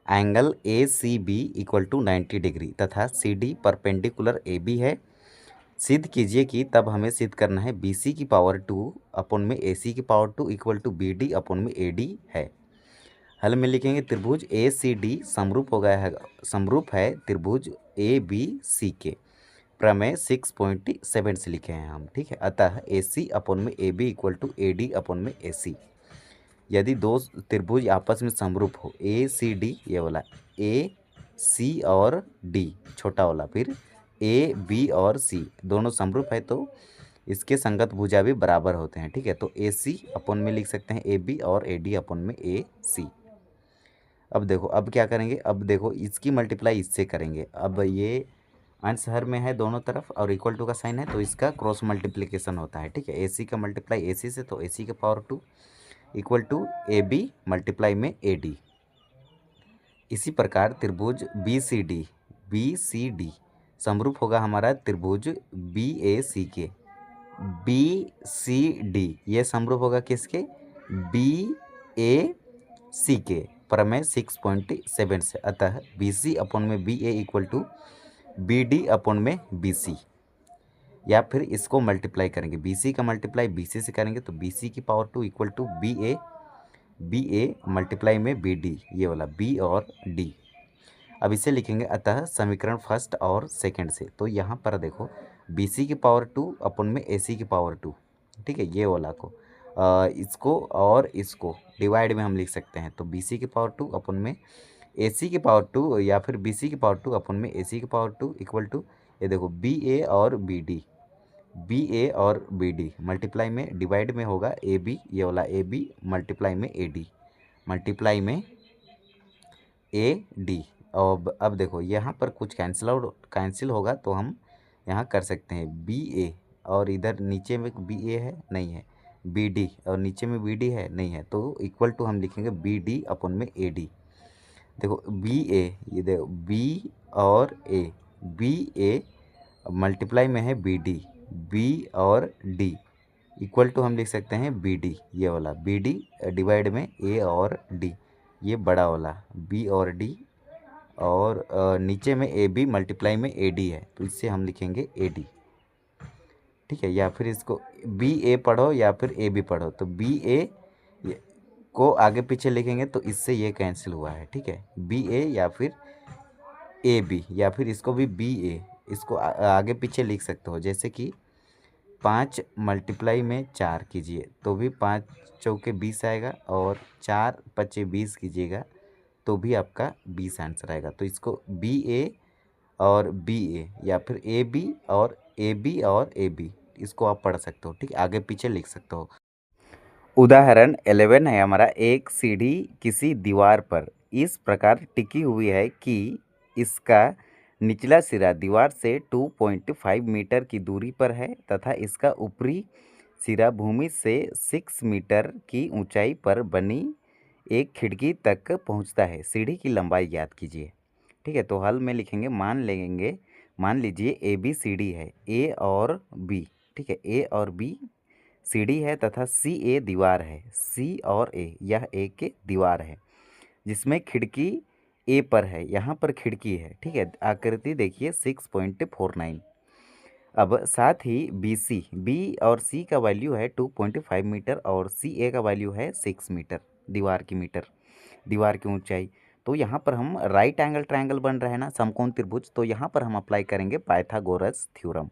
angle A C B equal to 90 degree तथा C D perpendicular A B है। सिद्ध कीजिए कि तब हमें सिद्ध करना है बी सी की पावर 2 अपन में ए सी की power 2 equal to B D upon में ए डी है। हल में लिखेंगे त्रिभुज ए सी डी समरूप है त्रिभुज ए बी सी के। प्रमेय 6.7 से लिखे हैं हम, ठीक है। अतः ए सी अपन में A B equal to A D upon में ए सी। यदि दो त्रिभुज आपस में समरूप हो ए सी डी, ये वाला ए सी और डी छोटा वाला, फिर ए बी और सी दोनों समरूप है तो इसके संगत भुजा भी बराबर होते हैं, ठीक है। तो ए सी अपन में लिख सकते हैं ए बी और ए डी अपन में ए सी। अब देखो अब क्या करेंगे, अब देखो इसकी मल्टीप्लाई इससे करेंगे। अब ये अंश हर में है दोनों तरफ और इक्वल टू का साइन है तो इसका क्रॉस मल्टीप्लिकेशन होता है, ठीक है। ए सी का मल्टीप्लाई ए सी से तो ए सी का power 2 equal to A B multiply में ए डी। इसी प्रकार त्रिभुज बी सी डी समरूप होगा हमारा त्रिभुज बी ए सी के। बी सी डी ये समरूप होगा किसके, बी ए सी के। प्रमेय 6.7 से। अतः बी सी अपन में B A equal to B D upon में बी सी, या फिर इसको मल्टीप्लाई करेंगे बी सी का मल्टीप्लाई बी सी से करेंगे तो बी सी की power 2 equal to B A multiply में बी डी, ये वाला बी और डी। अब इसे लिखेंगे अतः समीकरण फर्स्ट और सेकंड से। तो यहाँ पर देखो बी सी की पावर 2 अपन में ए सी की पावर 2, ठीक है। ये वाला को इसको और इसको डिवाइड में हम लिख सकते हैं तो बी सी की पावर 2 अपन में ए सी की पावर 2 या फिर बी सी की पावर 2 अपन में ए सी की पावर 2 इक्वल टू ये देखो बी ए और बी डी, बी ए और बी डी मल्टीप्लाई में डिवाइड में होगा ए बी, ये वाला ए बी मल्टीप्लाई में ए डी मल्टीप्लाई में ए डी। और अब देखो यहाँ पर कुछ कैंसिल होगा तो हम यहाँ कर सकते हैं बी ए और इधर नीचे में बी ए है नहीं है, बी डी और नीचे में बी डी है नहीं है, तो इक्वल टू हम लिखेंगे बी डी अपन में ए डी। देखो बी ए, ये देखो बी और ए मल्टीप्लाई में है बी डी, बी और डी इक्वल टू हम लिख सकते हैं बी डी, ये वाला बी डी डिवाइड में ए और डी, ये बड़ा वाला बी और डी और नीचे में ए बी मल्टीप्लाई में ए डी है तो इससे हम लिखेंगे ए डी, ठीक है। या फिर इसको बी ए पढ़ो या फिर ए बी पढ़ो तो बी ए को आगे पीछे लिखेंगे तो इससे ये कैंसिल हुआ है, ठीक है। बी ए या फिर ए बी या फिर इसको भी बी ए, इसको आगे पीछे लिख सकते हो। जैसे कि 5 मल्टीप्लाई में 4 कीजिए तो भी 5 चौके 20 आएगा और 4 पचे 20 कीजिएगा तो भी आपका 20 आंसर आएगा। तो इसको बी ए और बी ए या फिर ए बी और ए बी इसको आप पढ़ सकते हो, ठीक है। आगे पीछे लिख सकते हो। उदाहरण 11 है हमारा, एक सीढ़ी किसी दीवार पर इस प्रकार टिकी हुई है कि इसका निचला सिरा दीवार से 2.5 मीटर की दूरी पर है तथा इसका ऊपरी सिरा भूमि से 6 मीटर की ऊंचाई पर बनी एक खिड़की तक पहुंचता है। सीढ़ी की लंबाई ज्ञात कीजिए, ठीक है। तो हल में लिखेंगे मान लीजिए ए बी सी डी है, ए और बी, ठीक है। ए और बी सीढ़ी है तथा सी ए दीवार है, सी और ए यह एक दीवार है जिसमें खिड़की ए पर है, यहाँ पर खिड़की है, ठीक है। आकृति देखिए 6.49। अब साथ ही बी और सी का वैल्यू है 2.5 मीटर और सी ए का वैल्यू है 6 मीटर दीवार की ऊंचाई। तो यहाँ पर हम राइट एंगल ट्रायंगल बन रहा है ना, समकोण त्रिभुज, तो यहाँ पर हम अप्लाई करेंगे पाइथागोरस थ्योरम।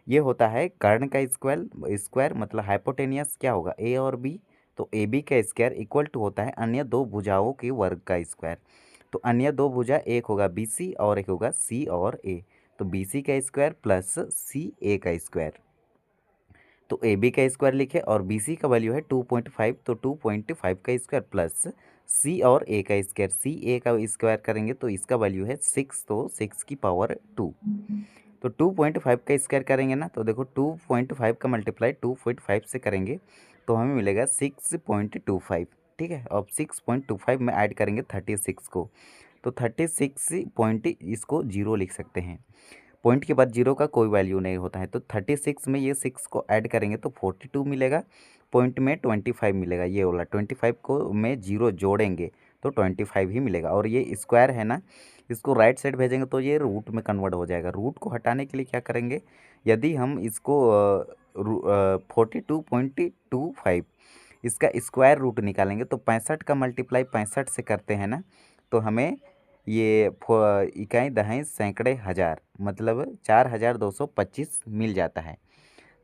ये होता है कर्ण का स्क्वायर मतलब हाइपोटेनियस क्या होगा ए और बी, तो ए बी का स्क्वायर इक्वल टू होता है अन्य दो भुजाओं के वर्ग का स्क्वायर। तो अन्य दो भुजा एक होगा बी सी और एक होगा सी और ए, तो बी सी का स्क्वायर प्लस सी ए का स्क्वायर। तो ए बी का स्क्वायर लिखे और बी सी का वैल्यू है 2.5, तो 2.5 का स्क्वायर प्लस सी और ए का स्क्वायर, सी ए का स्क्वायर करेंगे तो इसका वैल्यू है 6, तो 6 की पावर 2। तो 2.5 का स्क्वायर करेंगे ना तो देखो 2.5 का मल्टीप्लाई 2.5 से करेंगे तो हमें मिलेगा 6.25, ठीक है। अब 6.25 में ऐड करेंगे 36 को तो 36 पॉइंट इसको 0 लिख सकते हैं। पॉइंट के बाद 0 का कोई वैल्यू नहीं होता है तो 36 में ये 6 को ऐड करेंगे तो 42 मिलेगा, पॉइंट में 25 मिलेगा, ये वाला 25 को में 0 जोड़ेंगे तो 25 ही मिलेगा। और ये स्क्वायर है ना, इसको राइट साइड भेजेंगे तो ये रूट में कन्वर्ट हो जाएगा। रूट को हटाने के लिए क्या करेंगे, यदि हम इसको 42.25 इसका स्क्वायर रूट निकालेंगे तो 65 का मल्टीप्लाई 65 से करते हैं ना, तो हमें ये इकाई दहाई सैकड़े हज़ार मतलब 4225 मिल जाता है।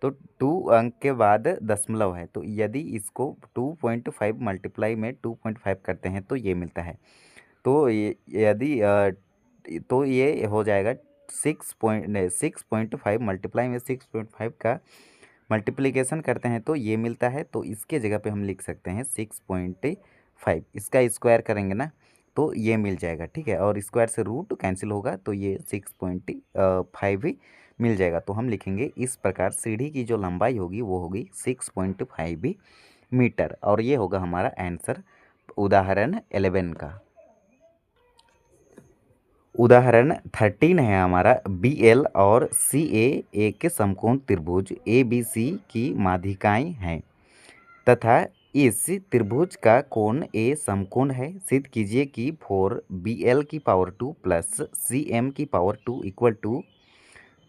तो 2 अंक के बाद दशमलव है, तो यदि इसको 2.5 मल्टीप्लाई में 2.5 करते हैं तो ये मिलता है। तो यदि तो ये हो जाएगा 6.5 मल्टीप्लाई में 6.5 का मल्टीप्लिकेशन करते हैं तो ये मिलता है। तो इसके जगह पे हम लिख सकते हैं 6.5, इसका स्क्वायर करेंगे ना तो ये मिल जाएगा, ठीक है। और स्क्वायर से रूट कैंसिल होगा तो ये 6.5 ही मिल जाएगा। तो हम लिखेंगे इस प्रकार सीढ़ी की जो लंबाई होगी वो होगी 6.5 मीटर। और ये होगा हमारा आंसर उदाहरण 11 का। उदाहरण 13 है हमारा, बी एल और सी ए एक समकोण त्रिभुज ए बी सी की माध्यिकाएं हैं तथा इस त्रिभुज का कोण ए समकोण है। सिद्ध कीजिए कि 4 BL की पावर 2 प्लस CM की पावर 2 इक्वल टू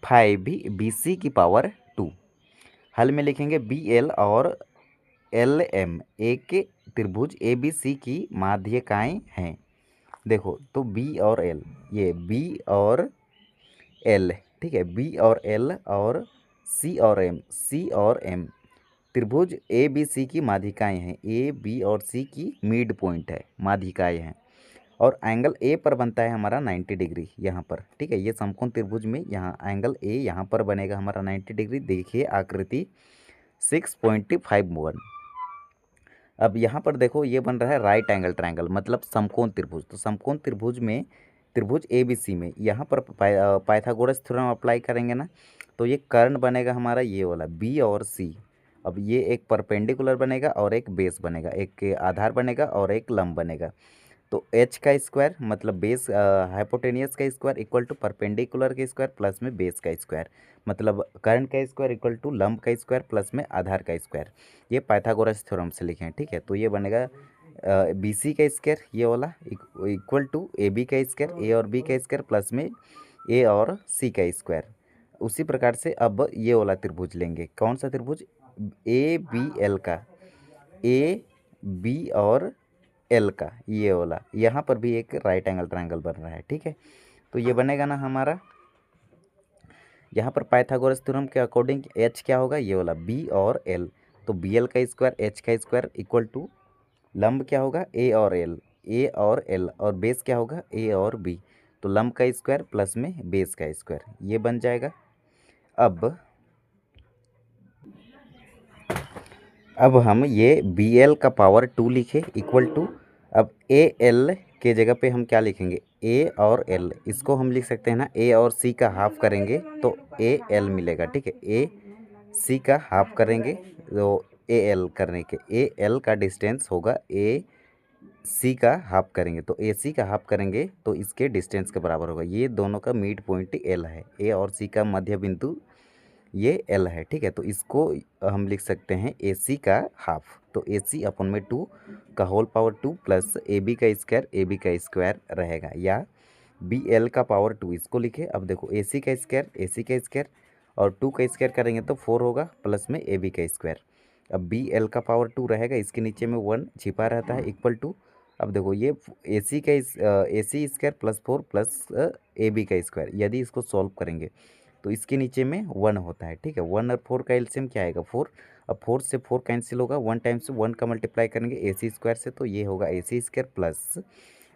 5 BC की पावर 2। हल में लिखेंगे BL और LM एक त्रिभुज ABC की माध्यिकाएं हैं। देखो तो बी और एल, ये बी और एल, ठीक है, बी और एल और सी और एम त्रिभुज ए बी सी की माध्यिकाएं हैं। ए बी और सी की मिड पॉइंट है, माध्यिकाएं हैं। और एंगल ए पर बनता है हमारा 90 डिग्री यहाँ पर, ठीक है। ये समकोण त्रिभुज में यहाँ एंगल ए यहाँ पर बनेगा हमारा 90 डिग्री। देखिए आकृति 6.51। अब यहाँ पर देखो ये बन रहा है राइट एंगल ट्रायंगल मतलब समकोण त्रिभुज। तो समकोण त्रिभुज में त्रिभुज ABC में यहाँ पर पाइथागोरस थ्योरम अप्लाई करेंगे ना, तो ये कर्ण बनेगा हमारा ये वाला B और C। अब ये एक परपेंडिकुलर बनेगा और एक बेस बनेगा, एक आधार बनेगा और एक लंब बनेगा। तो h का स्क्वायर मतलब बेस हाइपोटेनियस का स्क्वायर इक्वल टू परपेंडिकुलर का स्क्वायर प्लस में बेस का स्क्वायर मतलब कर्ण का स्क्वायर इक्वल टू लंब का स्क्वायर प्लस में आधार का स्क्वायर। ये पाइथागोरस थ्योरम से लिखे हैं, ठीक है। तो ये बनेगा BC का स्क्वायर ये वाला इक्वल टू AB का स्क्वायर, A और B का स्क्वायर प्लस में A और C का स्क्वायर। उसी प्रकार से अब ये वाला त्रिभुज लेंगे, कौन सा त्रिभुज, ABL का, AB और एल का ये वाला, यहाँ पर भी एक राइट एंगल ट्रायंगल बन रहा है, ठीक है। तो ये बनेगा ना हमारा, यहाँ पर पाइथागोरस थ्योरम के अकॉर्डिंग एच क्या होगा, ये वाला बी और एल। तो बी एल का स्क्वायर एच का स्क्वायर इक्वल टू लंब क्या होगा ए और एल और बेस क्या होगा ए और बी। तो लंब का स्क्वायर प्लस में बेस का स्क्वायर ये बन जाएगा। अब हम ये बी एल का पावर 2 लिखे इक्वल टू, अब ए एल के जगह पे हम क्या लिखेंगे, ए और एल, इसको हम लिख सकते हैं ना ए और सी का हाफ करेंगे तो ए एल मिलेगा, ठीक है। ए सी का हाफ करेंगे तो ए एल करने के ए एल का डिस्टेंस होगा ए सी का हाफ करेंगे तो ए सी का हाफ करेंगे तो इसके डिस्टेंस के बराबर होगा। ये दोनों का मिड पॉइंट एल है, ए और सी का मध्य बिंदु ये एल है, ठीक है। तो इसको हम लिख सकते हैं ए सी का हाफ, तो ए सी अपन में 2 का whole power 2 plus A B का स्क्वायर रहेगा, या बी एल का पावर 2 इसको लिखे। अब देखो ए सी का स्क्वायर और 2 का स्क्वायर करेंगे तो 4 होगा प्लस में ए बी का स्क्वायर। अब बी एल का पावर 2 रहेगा, इसके नीचे में 1 छिपा रहता है इक्वल टू, अब देखो ये A C square plus 4 plus A B का स्क्वायर, यदि इसको सॉल्व करेंगे तो इसके नीचे में 1 होता है, ठीक है। 1 और 4 का एलसीएम क्या आएगा 4। अब 4 से 4 कैंसिल होगा, 1 टाइम्स 1 का मल्टीप्लाई करेंगे ए सी स्क्वायर से तो ये होगा ए सी स्क्वायर प्लस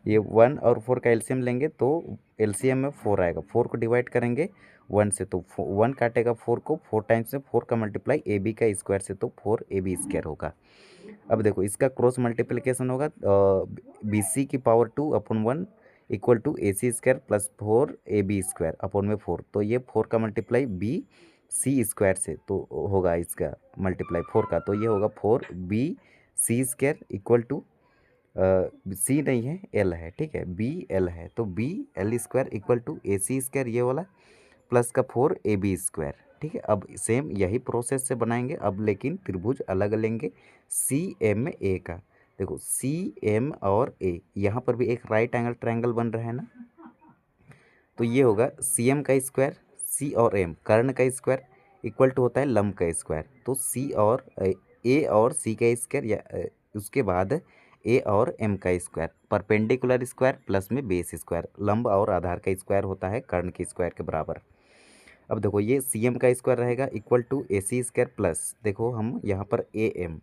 ये 1 और 4 का एलसीएम लेंगे तो एलसीएम में 4 आएगा। 4 को डिवाइड करेंगे 1 से तो 1 काटेगा 4 को, 4 टाइम्स में 4 का मल्टीप्लाई ए बी का स्क्वायर से तो 4 ए बी स्क्वायर होगा। अब देखो इसका क्रॉस मल्टीप्लिकेशन होगा बी सी की power 2 upon 1 equal to A C square plus 4 A B square upon में 4। तो ये 4 का मल्टीप्लाई बी सी स्क्वायर से तो होगा इसका मल्टीप्लाई 4 का, तो ये होगा 4 B C square equal to C नहीं है एल है, ठीक है, बी एल है तो B L square equal to A C square ये वाला प्लस का 4 ए बी स्क्वायर, ठीक है। अब सेम यही प्रोसेस से बनाएंगे अब, लेकिन त्रिभुज अलग लेंगे सी एम ए का। देखो सी एम और ए, यहाँ पर भी एक राइट एंगल ट्रायंगल बन रहा है ना, तो ये होगा सी एम का स्क्वायर, सी और एम कर्ण का स्क्वायर इक्वल टू होता है लंब का स्क्वायर। तो सी और ए और सी का स्क्वायर या उसके बाद ए और एम का स्क्वायर, परपेंडिकुलर स्क्वायर प्लस में बेस स्क्वायर, लंब और आधार का स्क्वायर होता है कर्ण के स्क्वायर के बराबर। अब देखो ये सी एम का स्क्वायर रहेगा equal to A C square plus, देखो हम यहाँ पर ए एम,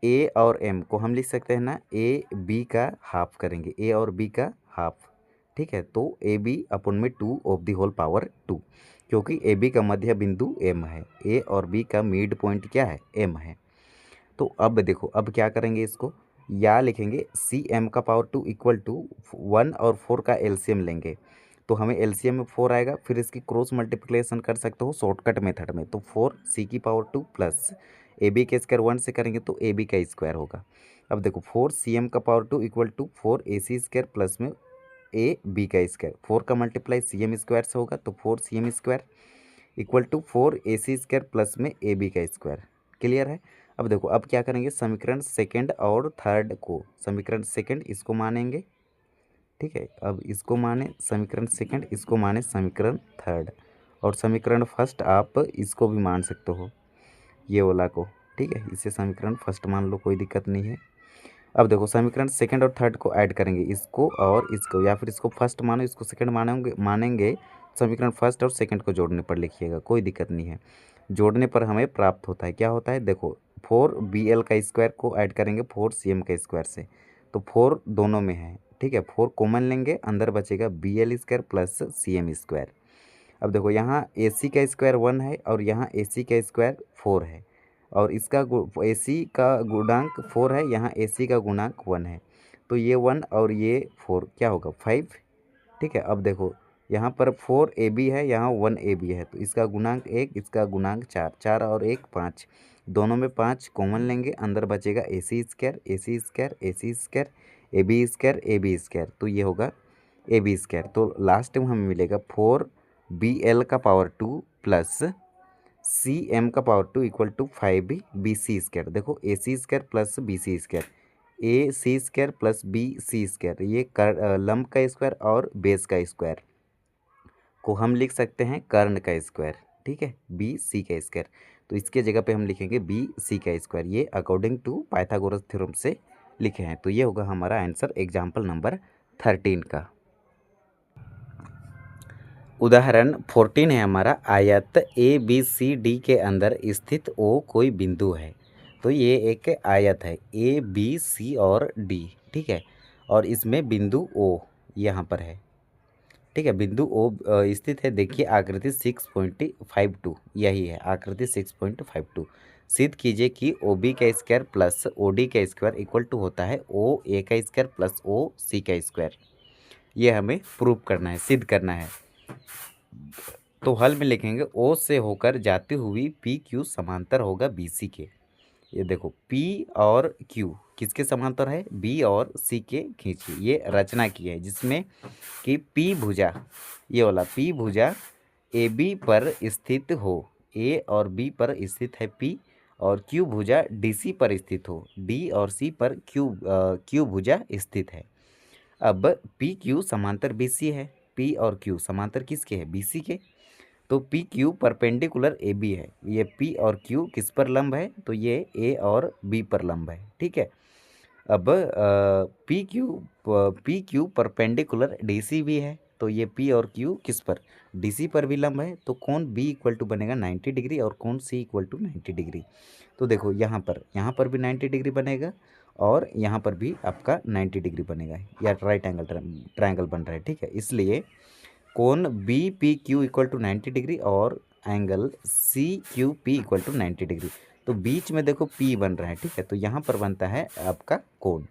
ए और एम को हम लिख सकते हैं ना ए बी का हाफ करेंगे, ए और बी का हाफ, ठीक है। तो ए बी अपन में 2 ऑफ दी होल पावर 2, क्योंकि ए बी का मध्य बिंदु एम है, ए और बी का मिड पॉइंट क्या है, एम है। तो अब देखो अब क्या करेंगे, इसको या लिखेंगे सी एम का पावर 2 इक्वल टू 1 और 4 का एलसीएम लेंगे, तो हमें एलसीएम में 4 आएगा, फिर इसकी क्रॉस मल्टीप्लिकेशन कर सकते हो शॉर्टकट मेथड में। तो 4 सी की पावर 2 प्लस ए बी का स्क्वायर 1 से करेंगे तो ए बी का स्क्वायर होगा। अब देखो 4 सी एम का power 2 equal to 4 A C square plus में ए बी का स्क्वायर, 4 का मल्टीप्लाई सी एम स्क्वायर से होगा, तो 4 C M square equal to 4 A C square plus में ए बी का स्क्वायर। क्लियर है। अब देखो अब क्या करेंगे, समीकरण सेकंड और थर्ड को, समीकरण सेकंड इसको मानेंगे, ठीक है। अब इसको माने समीकरण सेकंड, इसको माने समीकरण थर्ड, और समीकरण फर्स्ट आप इसको भी मान सकते हो, ये वाला को, ठीक है। इसे समीकरण फर्स्ट मान लो, कोई दिक्कत नहीं है। अब देखो समीकरण सेकंड और थर्ड को ऐड करेंगे, इसको और इसको, या फिर इसको फर्स्ट मानो इसको सेकंड मानेंगे, समीकरण फर्स्ट और सेकंड को जोड़ने पर लिखिएगा, कोई दिक्कत नहीं है। जोड़ने पर हमें प्राप्त होता है, क्या होता है देखो 4 बी एल का स्क्वायर को ऐड करेंगे 4 सी एम का स्क्वायर से, तो 4 दोनों में है, ठीक है। 4 कॉमन लेंगे, अंदर बचेगा B L square plus C M square. अब देखो यहाँ ए सी का स्क्वायर 1 है और यहाँ ए सी का स्क्वायर 4 है, और इसका ए सी का गुणांक 4 है, यहाँ ए सी का गुणांक 1 है, तो ये 1 और ये 4 क्या होगा 5, ठीक है। अब देखो यहाँ पर 4 ए बी है, यहाँ 1 ए बी है, तो इसका गुणांक 1, इसका गुणांक 4, 4 और 1 5, दोनों में 5 कॉमन लेंगे, अंदर बचेगा A C square, A C square, A C square, A B square, A B square, तो ये होगा ए बी स्क्वायर। तो लास्ट में हमें मिलेगा 4 बी एल का पावर 2 प्लस सी एम का power 2 equal to 5 B C square. देखो A C square plus B C square, A C square plus B C square, ये लंब का स्क्वायर और बेस का स्क्वायर को हम लिख सकते हैं कर्ण का स्क्वायर, ठीक है, बी सी का स्क्वायर। तो इसके जगह पे हम लिखेंगे बी सी का स्क्वायर, ये अकॉर्डिंग टू पाइथागोरस थ्योरम से लिखे हैं। तो ये होगा हमारा आंसर एग्जाम्पल नंबर 13 का। उदाहरण 14 है हमारा, आयत ए बी सी डी के अंदर स्थित ओ कोई बिंदु है। तो ये एक आयत है ए बी सी और डी, ठीक है, और इसमें बिंदु ओ यहाँ पर है, ठीक है। बिंदु ओ स्थित है, देखिए आकृति 6.52, यही है आकृति 6.52। सिद्ध कीजिए कि ओ बी का स्क्वायर प्लस ओ डी का स्क्वायर इक्वल टू होता है ओ ए का स्क्वायर प्लस ओ सी का स्क्वायर। ये हमें प्रूव करना है, सिद्ध करना है। तो हल में लिखेंगे ओ से होकर जाती हुई पी क्यू समांतर होगा बी सी के। ये देखो P और Q किसके समांतर है, B और C के खींचिए, ये रचना की है, जिसमें कि P भुजा, ये वाला P भुजा AB पर स्थित हो, A और B पर स्थित है P, और Q भुजा DC पर स्थित हो, D और C पर Q भुजा स्थित है। अब PQ समांतर BC है, P और Q समांतर किसके है, BC के। तो P Q perpendicular A B है, ये पी और क्यू किस पर लंब है, तो ये ए और बी पर लंब है, ठीक है। अब P Q perpendicular D C भी है, तो ये पी और क्यू किस पर, डी सी पर भी लंब है, तो कौन बी इक्वल टू बनेगा 90 डिग्री और कौन सी इक्वल टू 90 डिग्री। तो देखो यहाँ पर भी 90 डिग्री बनेगा, और यहाँ पर भी आपका 90 डिग्री बनेगा, या राइट एंगल ट्रायंगल बन रहा है, ठीक है। इसलिए कोण B P Q equal to 90 degree और angle C Q P equal to 90 degree, तो बीच में देखो पी बन रहा है, ठीक है, तो यहाँ पर बनता है आपका कोण।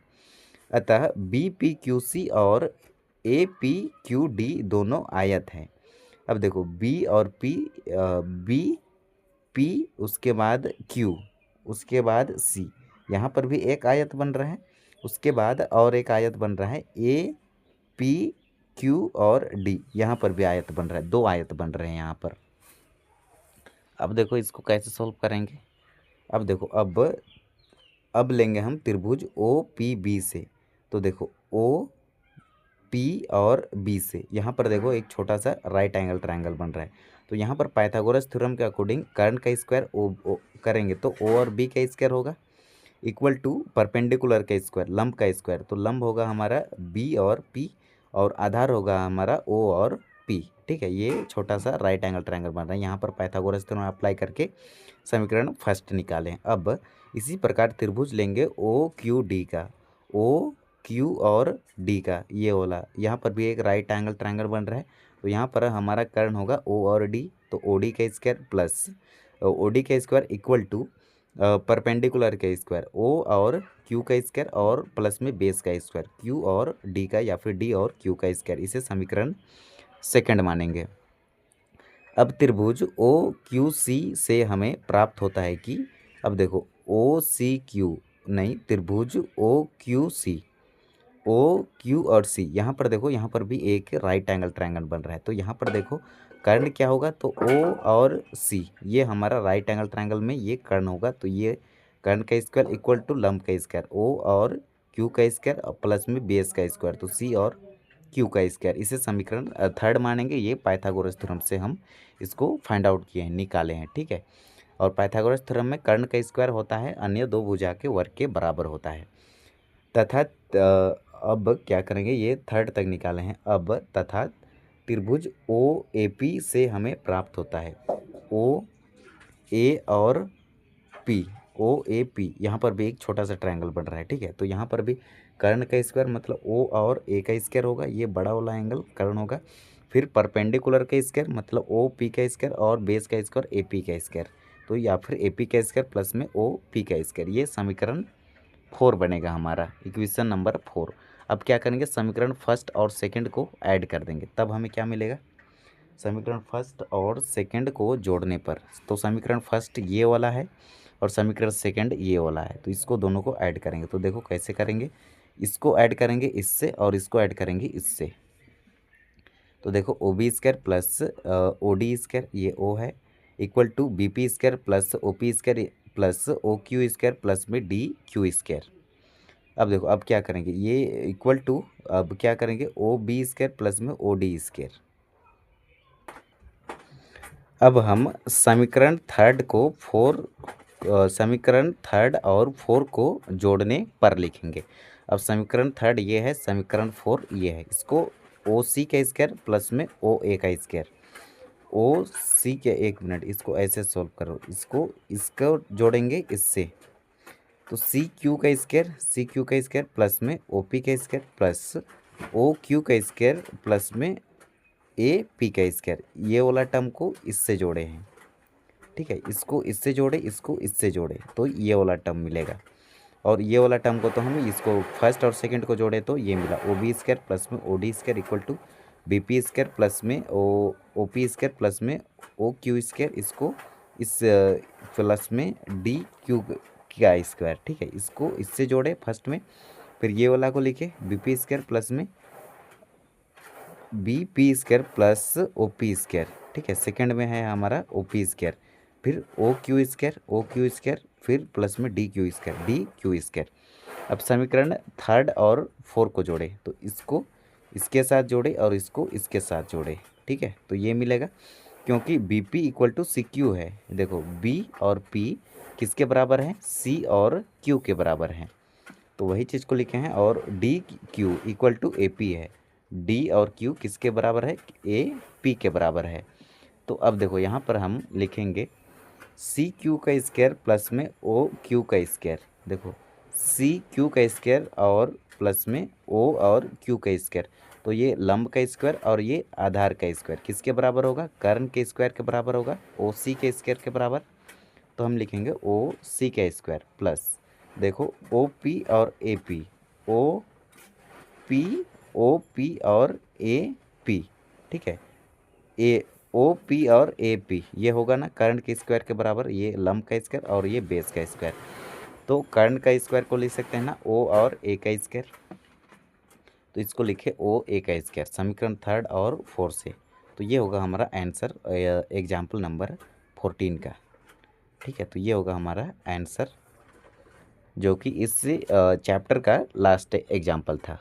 अतः बी पी क्यू सी और ए पी क्यू डी दोनों आयत हैं। अब देखो बी और पी, बी पी उसके बाद क्यू उसके बाद सी, यहाँ पर भी एक आयत बन रहा है, उसके बाद और एक आयत बन रहा है ए पी क्यू और डी, यहाँ पर भी आयत बन रहा है, 2 आयत बन रहे हैं यहाँ पर। अब देखो इसको कैसे सॉल्व करेंगे। अब देखो अब लेंगे हम त्रिभुज ओ पी बी से। तो देखो ओ पी और बी से यहाँ पर देखो एक छोटा सा राइट एंगल ट्रायंगल बन रहा है। तो यहाँ पर पाइथागोरस थ्योरम के अकॉर्डिंग कर्ण का स्क्वायर ओ करेंगे तो ओ और बी का स्क्वायर होगा इक्वल टू परपेंडिकुलर का स्क्वायर, लंब का स्क्वायर। तो लंब होगा हमारा बी और पी और आधार होगा हमारा ओ और पी। ठीक है, ये छोटा सा राइट एंगल ट्रायंगल बन रहा है। यहाँ पर पाइथागोरस थ्योरम अप्लाई करके समीकरण फर्स्ट निकालें। अब इसी प्रकार त्रिभुज लेंगे ओ क्यू डी का, ओ क्यू और डी का ये वाला, यहाँ पर भी एक राइट एंगल ट्रायंगल बन रहा है। तो यहाँ पर हमारा कर्ण होगा ओ और डी, तो ओ डी का स्क्वायर प्लस ओ डी का स्क्वायर इक्वल टू परपेंडिकुलर का स्क्वायर ओ और क्यू का स्क्वायर और प्लस में बेस का स्क्वायर क्यू और डी का या फिर डी और क्यू का स्क्वायर, इसे समीकरण सेकंड मानेंगे। अब त्रिभुज ओ क्यू सी से हमें प्राप्त होता है कि, अब देखो ओ सी क्यू नहीं, त्रिभुज O Q C, O Q और सी, यहाँ पर देखो यहाँ पर भी एक राइट एंगल ट्रायंगल बन रहा है। तो यहाँ पर देखो कर्ण क्या होगा, तो ओ और सी ये हमारा राइट एंगल ट्रायंगल में ये कर्ण होगा। तो ये कर्ण का स्क्वायर इक्वल टू लंब का स्क्वायर ओ और क्यू का स्क्वायर और प्लस में बेस का स्क्वायर, तो सी और क्यू का स्क्वायर, इसे समीकरण थर्ड मानेंगे। ये पाइथागोरस थ्योरम से हम इसको फाइंड आउट किए हैं, निकाले हैं। ठीक है, और पाइथागोरस थ्योरम में कर्ण का स्क्वायर होता है अन्य दो भुजा के वर्ग के बराबर होता है। तथा अब क्या करेंगे, ये थर्ड तक निकाले हैं। अब तथा त्रिभुज ओ ए पी से हमें प्राप्त होता है ओ ए और पी, ओ ए पी, यहाँ पर भी एक छोटा सा ट्रायंगल बन रहा है। ठीक है, तो यहाँ पर भी कर्ण का स्क्वायर मतलब ओ और ए का स्क्वायर होगा, ये बड़ा वाला एंगल कर्ण होगा। फिर परपेंडिकुलर का स्क्वायर मतलब ओ पी का स्क्वायर और बेस का स्क्वायर ए पी का स्क्वायर, तो या फिर ए पी का स्क्वायर प्लस में ओ पी का स्क्वायर, ये समीकरण 4 बनेगा हमारा, इक्वेशन नंबर 4। अब क्या करेंगे, समीकरण फर्स्ट और सेकंड को ऐड कर देंगे, तब हमें क्या मिलेगा, समीकरण फर्स्ट और सेकंड को जोड़ने पर, तो समीकरण फर्स्ट ये वाला है और समीकरण सेकंड ये वाला है, तो इसको दोनों को ऐड करेंगे। तो देखो कैसे करेंगे, इसको ऐड करेंगे इससे और इसको ऐड करेंगे इससे। तो O B square plus O D square, ये ओ है, equal to B P square plus O P square plus O Q square plus में डी क्यू स्क्वायर। अब देखो अब क्या करेंगे, ये इक्वल टू, अब क्या करेंगे ओ बी स्क्वायर प्लस में ओ डी स्क्वायर। अब हम समीकरण थर्ड को समीकरण थर्ड और 4 को जोड़ने पर लिखेंगे। अब समीकरण थर्ड ये है, समीकरण 4 ये है। इसको ओ सी का स्क्वायर प्लस में ओ ए का स्क्वायर, ओ सी के, एक मिनट इसको ऐसे सॉल्व करो, इसको जोड़ेंगे इससे, तो सी क्यू का स्क्वायर प्लस में ओ पी का स्क्वायर प्लस ओ क्यू का स्क्वायर प्लस में ए पी का स्क्वायर, ये वाला टर्म को इससे जोड़े हैं। ठीक है, इसको इससे जोड़े, इसको इससे जोड़े, तो ये वाला टर्म मिलेगा। और ये वाला टर्म को तो हम इसको फर्स्ट और सेकंड को जोड़े तो ये मिला ओ बी स्क्वायर प्लस में O D square equal to B P square plus में ओ पी स्क्वायर प्लस में ओ क्यू स्क्वायर, इसको इस प्लस में डी क्यू का स्क्वायर। ठीक है, इसको इससे जोड़े फर्स्ट में, फिर ये वाला को लिखे बी पी स्क्वायर प्लस में B P square plus O P square. ठीक है, सेकंड में है हमारा ओ पी स्क्वायर, फिर ओ क्यू स्क्वायर फिर प्लस में डी क्यू स्क्वायर। अब समीकरण थर्ड और 4 को जोड़े, तो इसको इसके साथ जोड़े और इसको इसके साथ जोड़े। ठीक है, तो ये मिलेगा, क्योंकि B P equal to C Q है। देखो बी और पी किसके बराबर हैं, सी और क्यू के बराबर हैं, तो वही चीज़ को लिखे हैं। और D Q equal to A P है, डी और क्यू किसके बराबर है, ए पी के बराबर है। तो अब देखो यहाँ पर हम लिखेंगे सी क्यू का स्क्वायर प्लस में ओ क्यू का स्क्वायर, देखो सी क्यू का स्क्वायर और प्लस में ओ और क्यू का स्क्वायर, तो ये लंब का स्क्वायर और ये आधार का स्क्वायर किसके बराबर होगा, कर्ण के स्क्वायर के बराबर होगा, ओ सी के स्क्वायर के बराबर। तो हम लिखेंगे ओ सी का स्क्वायर प्लस, देखो ओ पी और ए पी, ओ पी और ए पी। ठीक है, ए ओ पी और ए पी ये होगा ना कर्ण के स्क्वायर के बराबर, ये लंब का स्क्वायर और ये बेस का स्क्वायर, तो कर्ण का स्क्वायर को लिख सकते हैं ना ओ और ए का स्क्वायर, तो इसको लिखे ओ ए का स्क्वायर समीकरण थर्ड और 4 से। तो ये होगा हमारा आंसर एग्जाम्पल नंबर 14 का। ठीक है, तो ये होगा हमारा आंसर जो कि इस चैप्टर का लास्ट एग्जाम्पल था।